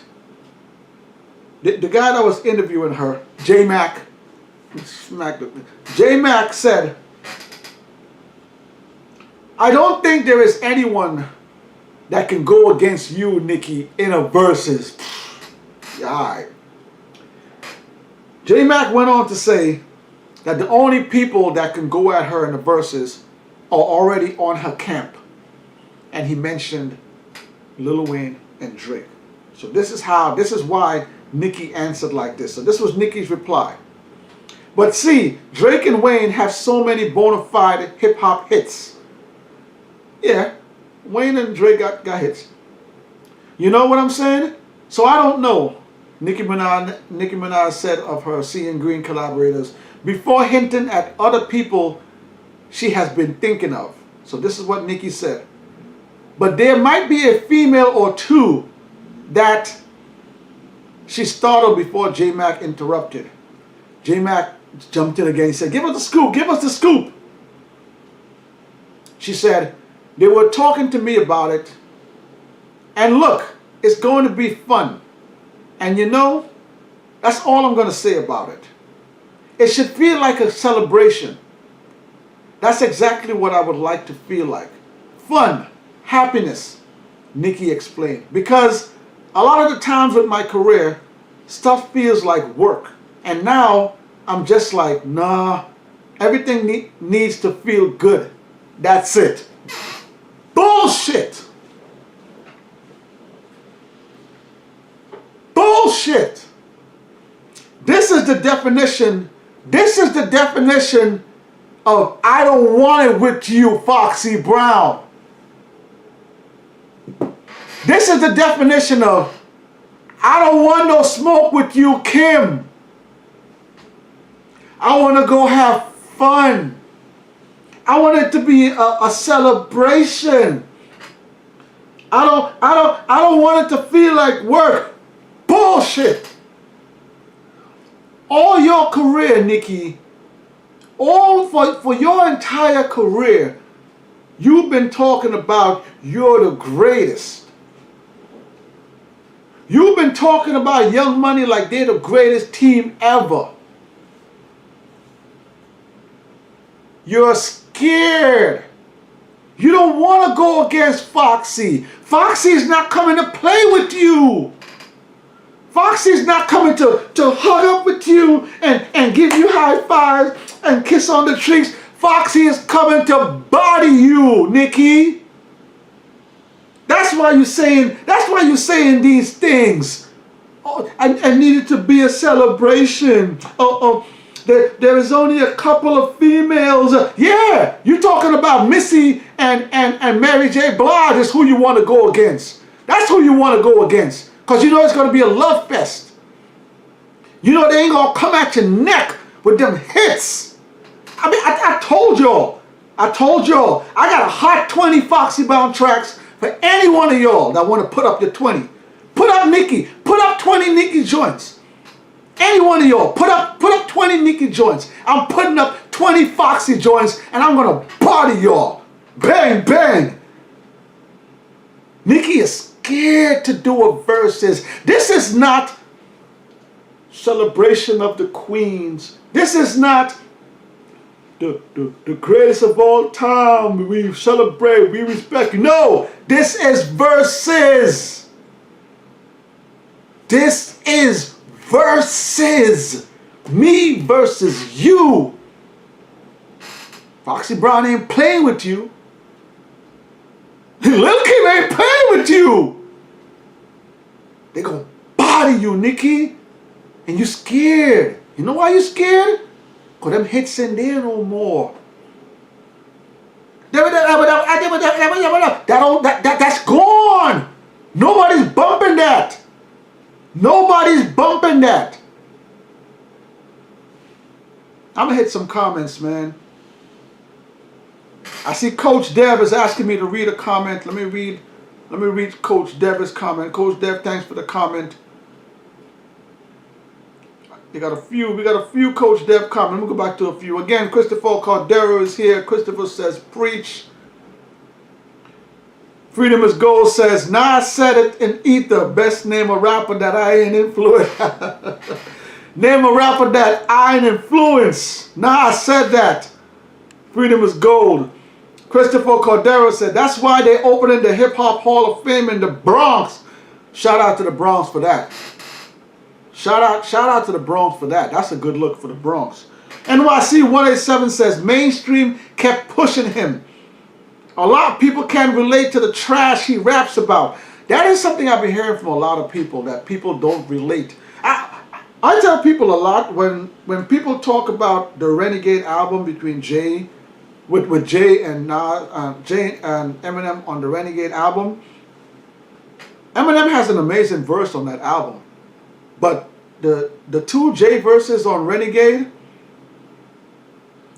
the guy that was interviewing her, J-Mac said, "I don't think there is anyone that can go against you, Nicki, in a Verzuz." Alright. J-Mac went on to say that the only people that can go at her in the Verzuz are already on her camp. And he mentioned Lil Wayne and Drake. So this is why Nicki answered like this. So this was Nicki's reply. "But see, Drake and Wayne have so many bona fide hip-hop hits." Yeah, Wayne and Drake got hits. You know what I'm saying? So I don't know, Nicki Minaj said of her Seeing Green collaborators, before hinting at other people she has been thinking of. So this is what Nicki said. "But there might be a female or two that..." She startled before J-Mac interrupted. J-Mac jumped in again. He said, "Give us the scoop, give us the scoop." She said, "They were talking to me about it. And look, it's going to be fun. And you know, that's all I'm going to say about it. It should feel like a celebration. That's exactly what I would like to feel like. Fun, happiness," Nicki explained. "Because a lot of the times with my career, stuff feels like work. And now I'm just like, nah, everything needs to feel good. That's it." Bullshit. Bullshit. This is the definition of "I don't want it with you, Foxy Brown." This is the definition of "I don't want no smoke with you, Kim. I want to go have fun. I want it to be a celebration. I don't want it to feel like work." Bullshit. All your career, Nicki, for your entire career, you've been talking about you're the greatest. You've been talking about Young Money like they're the greatest team ever. You're scared. You don't want to go against Foxy. Foxy's not coming to play with you. Foxy's not coming to hug up with you and give you high fives and kiss on the cheeks. Foxy is coming to body you, Nicki. That's why you're saying these things. Oh, I need it to be a celebration. There is only a couple of females. Yeah, you're talking about Missy and Mary J. Blige is who you want to go against. That's who you want to go against. Because you know it's going to be a love fest. You know they ain't going to come at your neck with them hits. I mean, I told y'all. I got a hot 20 Foxy Bound tracks for any one of y'all that want to put up your 20. Put up Nicki. Put up 20 Nicki joints. Any one of y'all. Put up 20 Nicki joints. I'm putting up 20 Foxy joints and I'm going to body y'all. Bang, bang. Nicki is scared to do a Verzuz. This is not celebration of the queens. This is not the greatest of all time. We celebrate, we respect you. No, this is Verzuz. This is Verzuz. Me versus you. Foxy Brown ain't playing with you. Lil Kim ain't playing with you. They gonna body you, Nicki. And you scared. You know why you scared? Because them hits in there no more. That's gone. Nobody's bumping that. Nobody's bumping that. I'm going to hit some comments, man. I see Coach Dev is asking me to read a comment. Let me read Coach Dev's comment. Coach Dev, thanks for the comment. We got a few Coach Dev comments. Let me go back to a few. Again, Christopher Cordero is here. Christopher says, preach. Freedom is Gold says, Nas said it in ether. Best name a rapper that I ain't influence. Name a rapper that I ain't influence. Nas said that. Freedom is Gold. Christopher Cordero said, that's why they opening the Hip Hop Hall of Fame in the Bronx. Shout out to the Bronx for that. Shout out to the Bronx for that. That's a good look for the Bronx. NYC 187 says, mainstream kept pushing him. A lot of people can't relate to the trash he raps about. That is something I've been hearing from a lot of people, that people don't relate. I tell people a lot when people talk about the Renegade album between Jay with Jay and Eminem on the Renegade album. Eminem has an amazing verse on that album, but the two Jay verses on Renegade,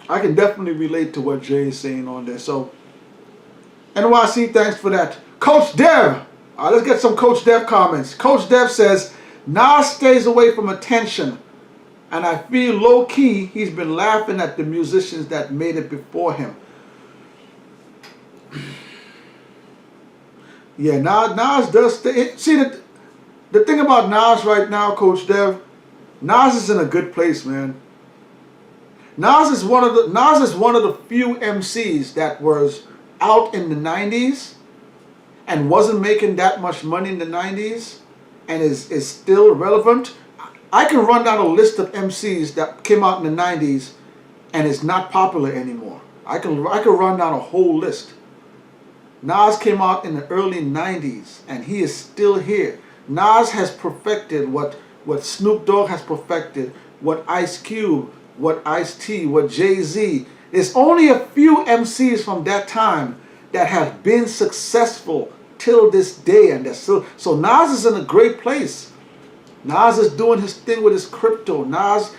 I can definitely relate to what Jay is saying on there. So NYC, thanks for that. Coach Dev, let's get some Coach Dev comments. Coach Dev says, Nas stays away from attention, and I feel low-key he's been laughing at the musicians that made it before him. Yeah, Nas does stay. See, the thing about Nas right now, Coach Dev, Nas is in a good place, man. Nas is one of the few MCs that was out in the 90s and wasn't making that much money in the 90s and is still relevant. I can run down a list of MCs that came out in the 90s and is not popular anymore. I can run down a whole list. Nas came out in the early 90s and he is still here. Nas has perfected what Snoop Dogg has perfected, what Ice Cube, what Ice-T, what Jay-Z. There's only a few MCs from that time that have been successful till this day, and that's still. So Nas is in a great place. Nas is doing his thing with his crypto. Nas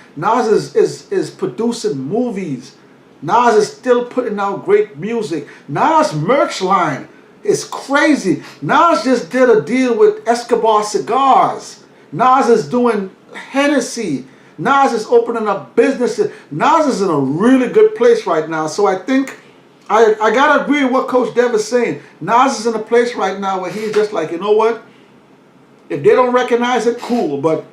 is producing movies. Nas is still putting out great music. Nas' merch line is crazy. Nas just did a deal with Escobar Cigars. Nas is doing Hennessy. Nas is opening up businesses. Nas is in a really good place right now. So I think I gotta agree with what Coach Dev is saying. Nas is in a place right now where he's just like, you know what? If they don't recognize it, cool. But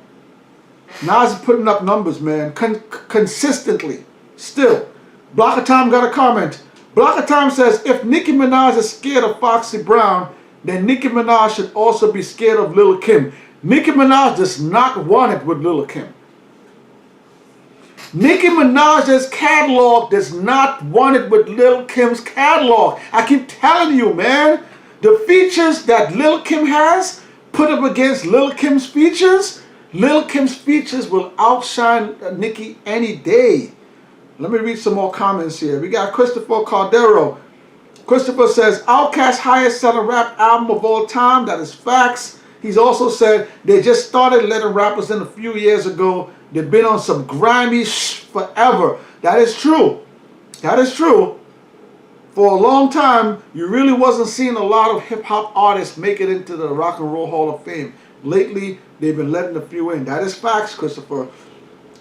Nas is putting up numbers, man, consistently. Still. Block of Time got a comment. Block of Time says, if Nicki Minaj is scared of Foxy Brown, then Nicki Minaj should also be scared of Lil' Kim. Nicki Minaj does not want it with Lil' Kim. Nicki Minaj's catalog does not want it with Lil' Kim's catalog. I keep telling you, man. The features that Lil' Kim has, put up against Lil' Kim's features, Lil' Kim's features will outshine Nicki any day. Let me read some more comments here. We got Christopher Cordero. Christopher says, Outkast's highest selling rap album of all time. That is facts. He's also said they just started letting rappers in a few years ago. They've been on some grimy forever. That is true. That is true. For a long time, you really wasn't seeing a lot of hip-hop artists make it into the Rock and Roll Hall of Fame. Lately, they've been letting a few in. That is facts, Christopher.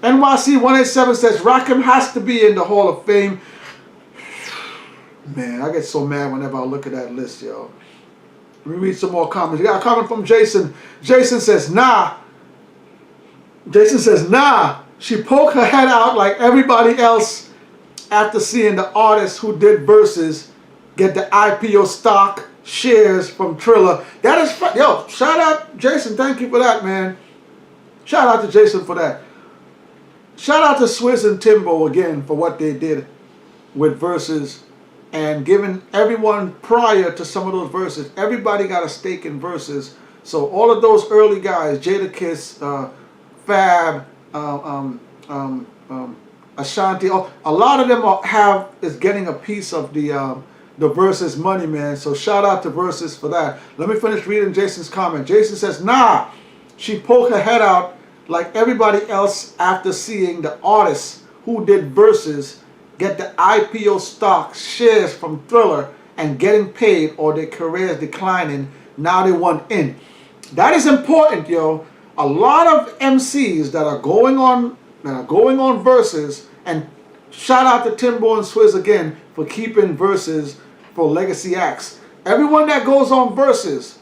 NYC 187 says Rakim has to be in the Hall of Fame. Man, I get so mad whenever I look at that list, yo. Let me read some more comments. We got a comment from Jason. Jason says, nah. Jason says, nah. She poked her head out like everybody else after seeing the artist who did Verzuz get the IPO stock shares from Triller. That is, yo, shout out, Jason. Thank you for that, man. Shout out to Jason for that. Shout out to Swizz and Timbo again for what they did with Verzuz and giving everyone prior to some of those verses. Everybody got a stake in Verzuz. So all of those early guys, Jadakiss, Fab, Ashanti. A lot of them is getting a piece of the Verzuz money, man. So shout out to Verzuz for that. Let me finish reading Jason's comment. Jason says, nah, she poked her head out like everybody else after seeing the artists who did Verzuz get the IPO stock shares from Thriller and getting paid, or their careers declining. Now they want in. That is important, yo. A lot of MCs that are going on Verzuz, and shout out to Timbo and Swizz again for keeping Verzuz for legacy acts. Everyone that goes on Verzuz,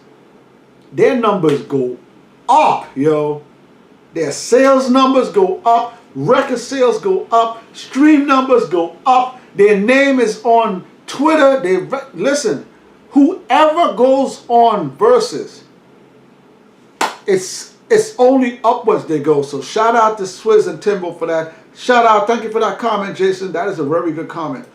their numbers go up, yo. Their sales numbers go up, record sales go up, stream numbers go up. Their name is on Twitter. Listen, whoever goes on Verzuz, it's only upwards they go. So shout out to Swizz and Timbo for that. Shout out, thank you for that comment, Jason. That is a very good comment.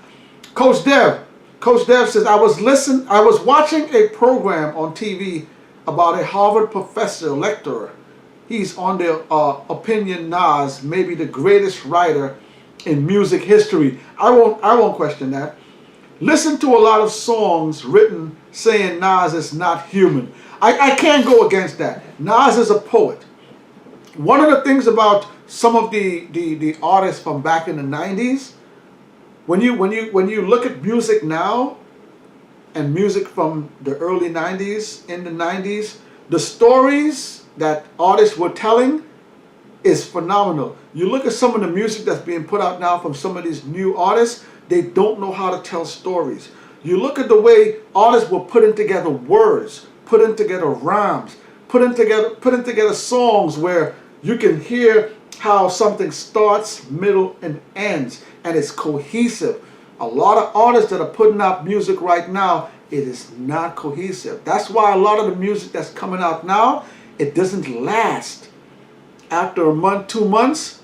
Coach Dev says, I was watching a program on TV about a Harvard professor, lecturer. He's on their opinion, Nas may be the greatest writer in music history. I won't question that. Listen to a lot of songs written saying Nas is not human. I can't go against that. Nas is a poet. One of the things about some of the artists from back in the 90s, when you look at music now and music from the early 90s, in the 90s, the stories that artists were telling is phenomenal. You look at some of the music that's being put out now from some of these new artists, they don't know how to tell stories. You look at the way artists were putting together words, putting together rhymes, putting together songs where you can hear how something starts, middle, and ends, and it's cohesive. A lot of artists that are putting out music right now, it is not cohesive. That's why a lot of the music that's coming out now, it doesn't last. After a month, 2 months,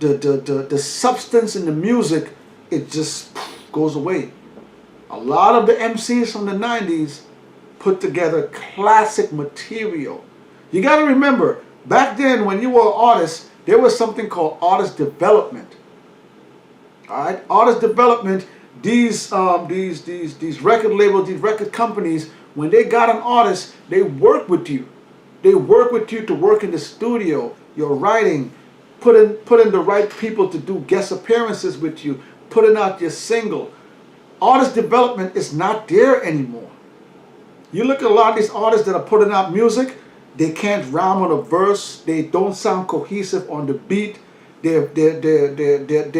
the substance in the music, it just goes away. A lot of the MCs from the 90s put together classic material. You got to remember, back then when you were an artist, there was something called artist development. All right, artist development. These record labels, these record companies, when they got an artist, they work with you. They work with you to work in the studio, your writing, put in the right people to do guest appearances with you, putting out your single. Artist development is not there anymore. You look at a lot of these artists that are putting out music, they can't rhyme on a verse, they don't sound cohesive on the beat, their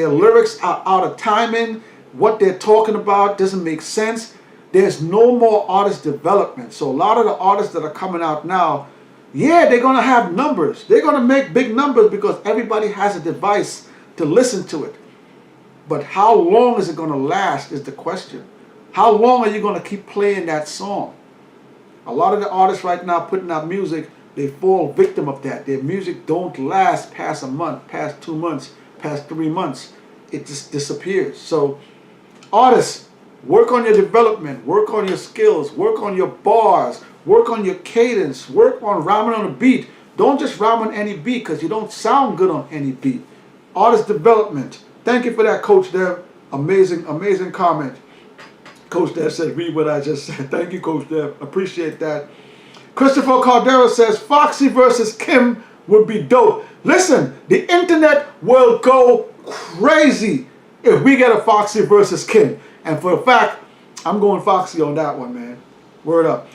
lyrics are out of timing, what they're talking about doesn't make sense. There's no more artist development. So a lot of the artists that are coming out now, yeah, they're going to have numbers. They're going to make big numbers because everybody has a device to listen to it. But how long is it going to last is the question. How long are you going to keep playing that song? A lot of the artists right now putting out music, they fall victim of that. Their music don't last past a month, past 2 months, past 3 months. It just disappears. So artists, work on your development, work on your skills, work on your bars, work on your cadence, work on rhyming on a beat. Don't just rhyme on any beat because you don't sound good on any beat. Artist development. Thank you for that, Coach Dev. Amazing, amazing comment. Coach Dev said, read what I just said. Thank you, Coach Dev. Appreciate that. Christopher Caldera says, Foxy versus Kim would be dope. Listen, the internet will go crazy if we get a Foxy versus Kim. And for a fact, I'm going Foxy on that one, man. Word up.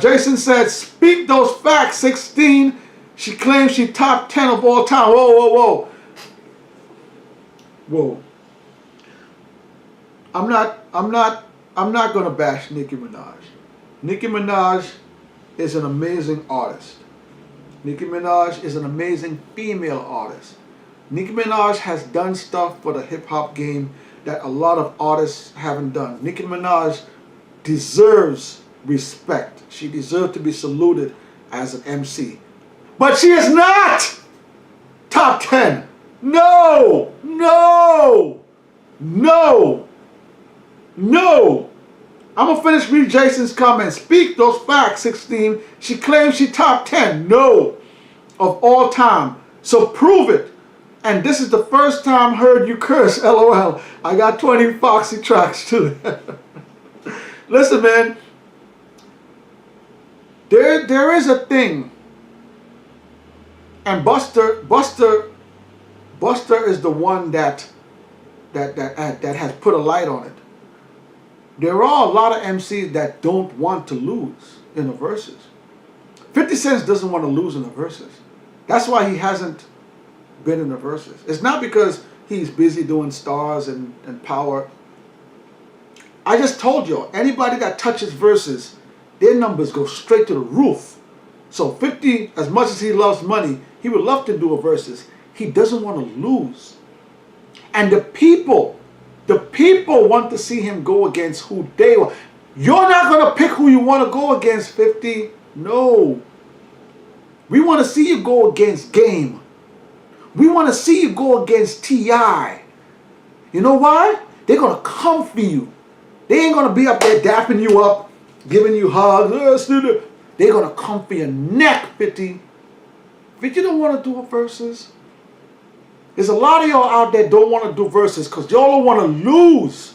Jason said, speak those facts, 16. She claims she top 10 of all time. Whoa, whoa, whoa. Whoa. I'm not gonna bash Nicki Minaj. Nicki Minaj is an amazing artist. Nicki Minaj is an amazing female artist. Nicki Minaj has done stuff for the hip-hop game that a lot of artists haven't done. Nicki Minaj deserves respect. She deserves to be saluted as an MC. But she is not top 10. No, no, no, no. I'm going to finish reading Jason's comments. Speak those facts, 16. She claims she top 10. No. Of all time. So prove it. And this is the first time heard you curse, LOL. I got 20 Foxy tracks too. Listen, man. There is a thing. And Buster is the one that has put a light on it. There are a lot of MCs that don't want to lose in the verses. 50 Cent doesn't want to lose in the verses. That's why he hasn't been in the verses. It's not because he's busy doing stars and power. I just told you, anybody that touches verses, their numbers go straight to the roof. So 50, as much as he loves money, he would love to do a verses. He doesn't want to lose. And the people want to see him go against who they want. You're not going to pick who you want to go against, 50. No. We want to see you go against Game. We want to see you go against T.I. You know why? They're going to come for you. They ain't going to be up there dapping you up, giving you hugs. They're going to come for your neck, 50. 50 don't want to do a verses. There's a lot of y'all out there don't want to do verses because y'all don't want to lose.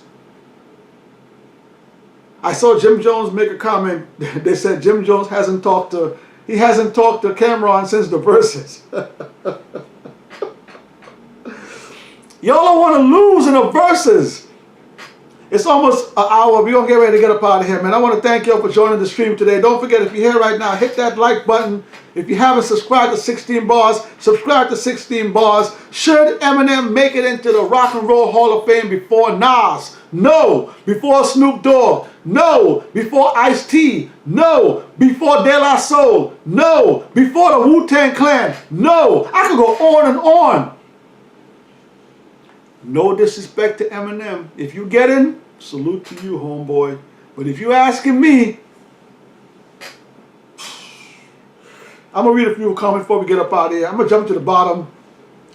I saw Jim Jones make a comment. They said Jim Jones hasn't talked to Cameron since the verses. Y'all don't want to lose in the verses. It's almost an hour. We're going to get ready to get up out of here, man. I want to thank y'all for joining the stream today. Don't forget, if you're here right now, hit that like button. If you haven't subscribed to 16 Bars, subscribe to 16 Bars. Should Eminem make it into the Rock and Roll Hall of Fame before Nas? No. Before Snoop Dogg? No. Before Ice-T? No. Before De La Soul? No. Before the Wu-Tang Clan? No. I could go on and on. No disrespect to Eminem. If you get in, salute to you, homeboy. But if you're asking me, I'm going to read a few comments before we get up out of here. I'm going to jump to the bottom.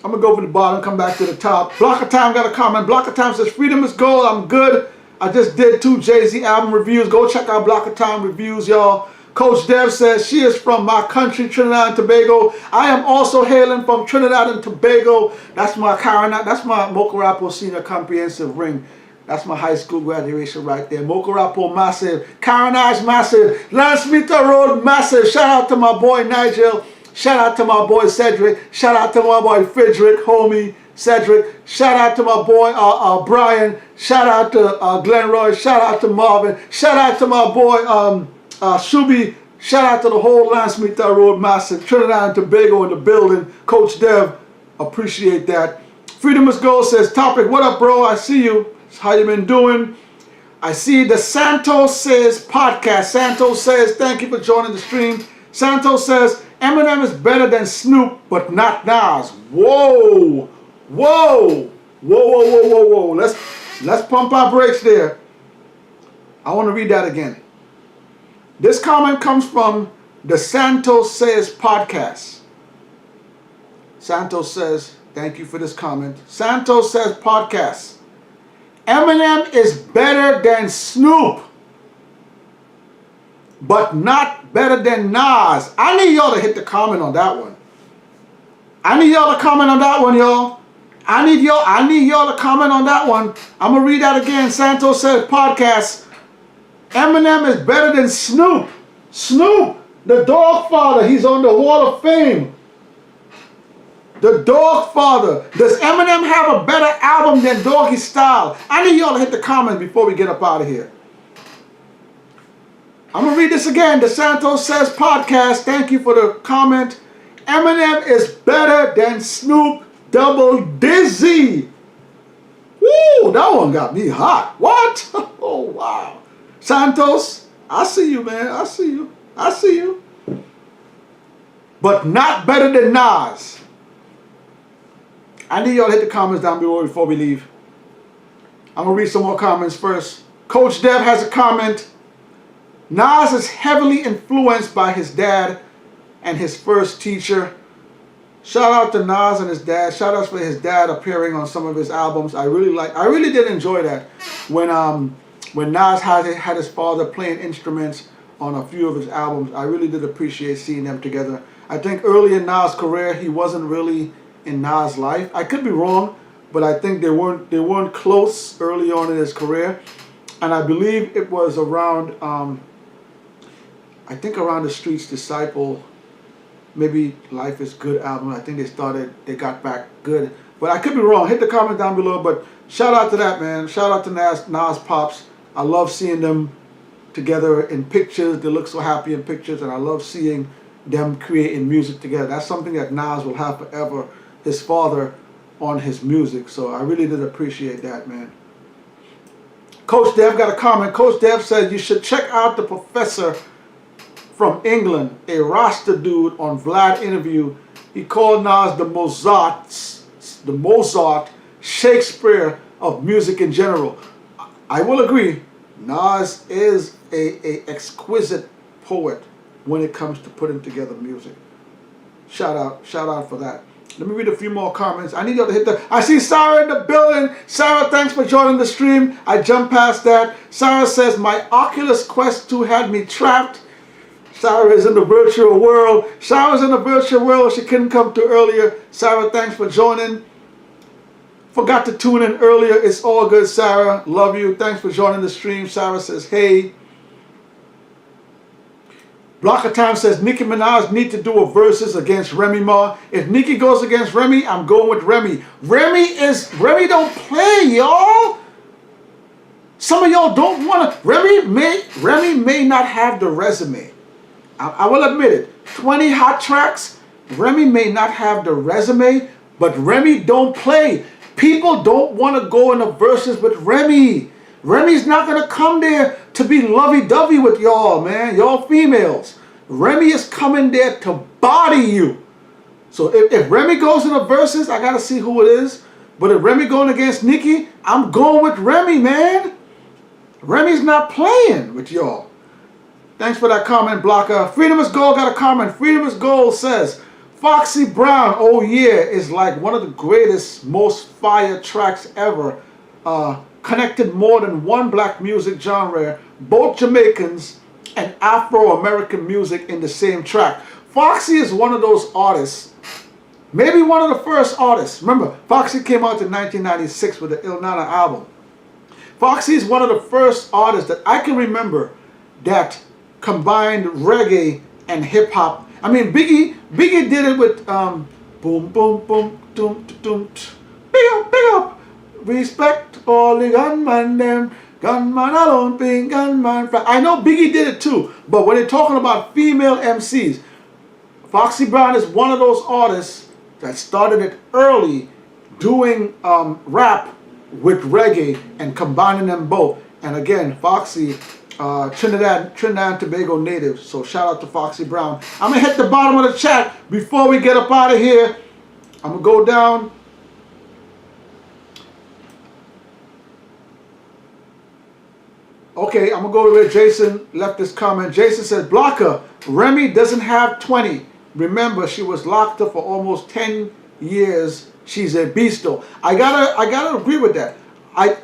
I'm going to go from the bottom, come back to the top. Block of Time got a comment. Block of Time says, freedom is gold. I'm good. I just did 2 Jay-Z album reviews. Go check out Block of Time reviews, y'all. Coach Dev says, she is from my country, Trinidad and Tobago. I am also hailing from Trinidad and Tobago. That's my Mokarapo Senior Comprehensive ring. That's my high school graduation right there. Mokarapo massive. Caranage massive. Lance Meter Road massive. Shout out to my boy Nigel. Shout out to my boy Cedric. Shout out to my boy Frederick, homie Cedric. Shout out to my boy Brian. Shout out to Glenn Roy. Shout out to Marvin. Shout out to my boy Shubi. Shout out to the whole Lance Meter Road massive. Trinidad and Tobago in the building. Coach Dev, appreciate that. Freedom is Gold says, topic, what up, bro? I see you. How you been doing? I see the Santos Says podcast. Santos says, thank you for joining the stream. Santos says, Eminem is better than Snoop, but not Nas. Whoa. Whoa. Whoa, whoa, whoa, whoa, whoa. Let's pump our brakes there. I want to read that again. This comment comes from the Santos Says podcast. Santos says, thank you for this comment. Santos Says podcast. Eminem is better than Snoop, but not better than Nas. I need y'all to hit the comment on that one. I need y'all to comment on that one, y'all. I need y'all to comment on that one. I'm going to read that again. Santos Says podcast. Eminem is better than Snoop. Snoop, the Dog Father, he's on the Wall of Fame. The Dog Father. Does Eminem have a better album than Doggy Style? I need y'all to hit the comment before we get up out of here. I'm going to read this again. The Santos Says podcast. Thank you for the comment. Eminem is better than Snoop Double Dizzy. Woo, that one got me hot. What? Oh, wow. Santos, I see you, man. I see you. I see you. But not better than Nas. I need y'all to hit the comments down below before we leave. I'm going to read some more comments first. Coach Dev has a comment. Nas is heavily influenced by his dad and his first teacher. Shout out to Nas and his dad. Shout out for his dad appearing on some of his albums. I really did enjoy that. When Nas had his father playing instruments on a few of his albums. I really did appreciate seeing them together. I think early in Nas' career, he wasn't really in Nas' life. I could be wrong, but I think they weren't close early on in his career. And I believe it was around, I think around the Streets Disciple, maybe Life is Good album. I think they got back good. But I could be wrong. Hit the comment down below. But shout out to that, man. Shout out to Nas Pops. I love seeing them together in pictures. They look so happy in pictures. And I love seeing them creating music together. That's something that Nas will have forever. His father on his music. So I really did appreciate that, man. Coach Dev got a comment. Coach Dev said you should check out the professor from England, a Rasta dude on Vlad interview. He called Nas the Mozart, Shakespeare of music in general. I will agree, Nas is a exquisite poet when it comes to putting together music. Shout out for that. Let me read a few more comments. I need y'all to hit the... I see Sarah in the building. Sarah, thanks for joining the stream. I jumped past that. Sarah says, my Oculus Quest 2 had me trapped. Sarah is in the virtual world. Sarah's in the virtual world. She couldn't come to earlier. Sarah, thanks for joining. Forgot to tune in earlier. It's all good, Sarah. Love you. Thanks for joining the stream. Sarah says, hey. Block of Time says, Nicki Minaj need to do a Verzuz against Remy Ma. If Nicki goes against Remy, I'm going with Remy. Remy don't play, y'all. Some of y'all don't want to. Remy may not have the resume. I will admit it. 20 hot tracks. Remy may not have the resume, but Remy don't play. People don't want to go in a Verzuz with Remy. Remy's not going to come there to be lovey-dovey with y'all, man. Y'all females. Remy is coming there to body you. So if Remy goes in a Verzuz, I got to see who it is. But if Remy going against Nicki, I'm going with Remy, man. Remy's not playing with y'all. Thanks for that comment, Blocker. Freedom is Gold got a comment. Freedom is Gold says, Foxy Brown, oh yeah, is like one of the greatest, most fire tracks ever. Connected more than one black music genre, both Jamaicans and Afro-American music in the same track. Foxy is one of those artists, maybe one of the first artists. Remember, Foxy came out in 1996 with the Il Nana album. Foxy is one of the first artists that I can remember that combined reggae and hip-hop. I mean, Biggie did it with boom, boom, boom, doom, doom, big up. Respect all the gunman, them gunman alone being gunman. I know Biggie did it too, but when they're talking about female MCs, Foxy Brown is one of those artists that started it early, doing rap with reggae and combining them both. And again, Foxy, Trinidad and Tobago native. So shout out to Foxy Brown. I'm gonna hit the bottom of the chat before we get up out of here. I'm gonna go down. Okay, I'm going to go to where Jason left this comment. Jason says, Blocker, Remy doesn't have 20. Remember, she was locked up for almost 10 years. She's a beast, though. I gotta agree with that. I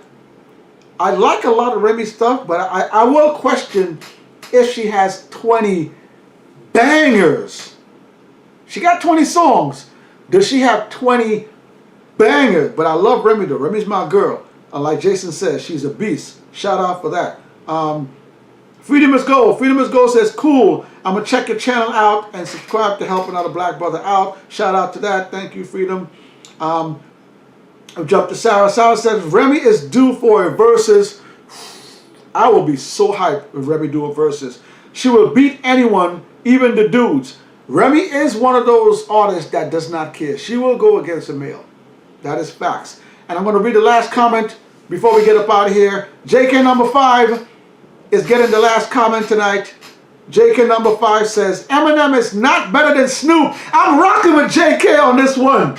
like a lot of Remy stuff, but I will question if she has 20 bangers. She got 20 songs. Does she have 20 bangers? But I love Remy, though. Remy's my girl. Like Jason says, she's a beast. Shout out for that. Freedom is Gold. Freedom is Gold says, cool. I'm going to check your channel out and subscribe to help another black brother out. Shout out to that. Thank you, Freedom. I'll jump to Sarah. Sarah says, Remy is due for a Verzuz. I will be so hyped if Remy do a Verzuz. She will beat anyone, even the dudes. Remy is one of those artists that does not care. She will go against a male. That is facts. And I'm going to read the last comment before we get up out of here. JK number 5 is getting the last comment tonight. JK number 5 says, Eminem is not better than Snoop. I'm rocking with JK on this one.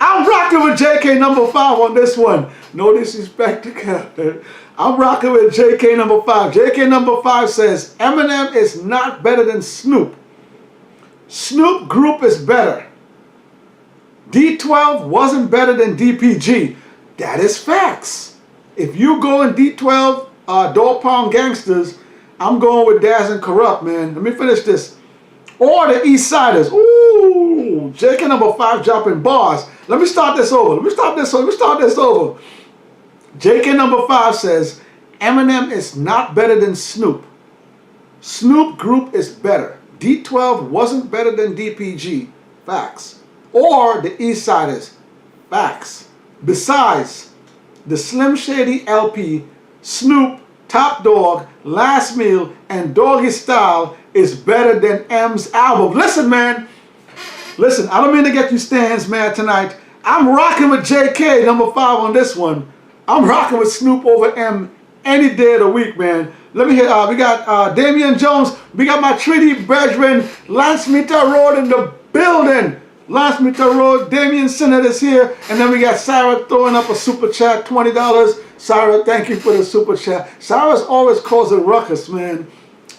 I'm rocking with JK number 5 on this one. No disrespect to Kevin. I'm rocking with JK number 5. JK number 5 says, Eminem is not better than Snoop. Snoop group is better. D12 wasn't better than DPG. That is facts. If you go in D12, Dog Pound Gangsters, I'm going with Daz and Corrupt, man. Let me finish this. Or the East Siders. Ooh, JK number 5 dropping bars. Let me start this over. JK number 5 says, Eminem is not better than Snoop. Snoop group is better. D12 wasn't better than DPG. Facts. Or the East Siders. Facts. Besides, the Slim Shady LP, Snoop, Top Dog, Last Meal, and Doggy Style is better than M's album. Listen, man. Listen, I don't mean to get you stands mad tonight. I'm rocking with JK number 5 on this one. I'm rocking with Snoop over M any day of the week, man. Let me hear, we got Damian Jones. We got my treaty brethren, Lance Meter Road in the building. Lance Meter Road, Damian Sinnott is here. And then we got Sarah throwing up a super chat, $20. Sarah, thank you for the super chat. Sarah's always causing ruckus, man.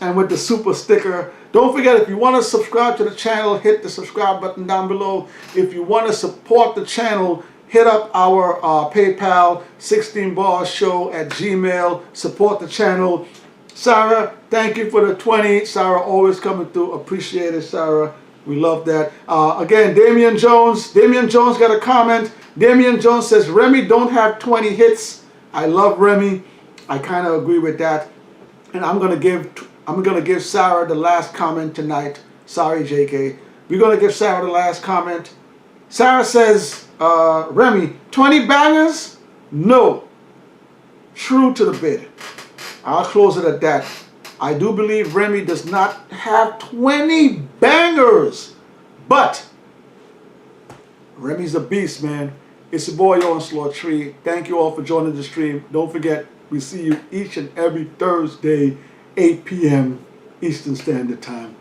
And with the super sticker. Don't forget, if you want to subscribe to the channel, hit the subscribe button down below. If you want to support the channel, hit up our PayPal, 16barsshow@gmail. Support the channel. Sarah, thank you for the 20. Sarah always coming through. Appreciate it, Sarah. We love that. Again, Damian Jones. Damian Jones got a comment. Damian Jones says, Remy don't have 20 hits. I love Remy. I kind of agree with that. And I'm gonna give Sarah the last comment tonight. Sorry, JK. We're gonna give Sarah the last comment. Sarah says, Remy, 20 bangers? No. True to the bid. I'll close it at that. I do believe Remy does not have 20 bangers. But Remy's a beast, man. It's your boy Onslaught Tree. Thank you all for joining the stream. Don't forget, we see you each and every Thursday, 8 p.m. Eastern Standard Time.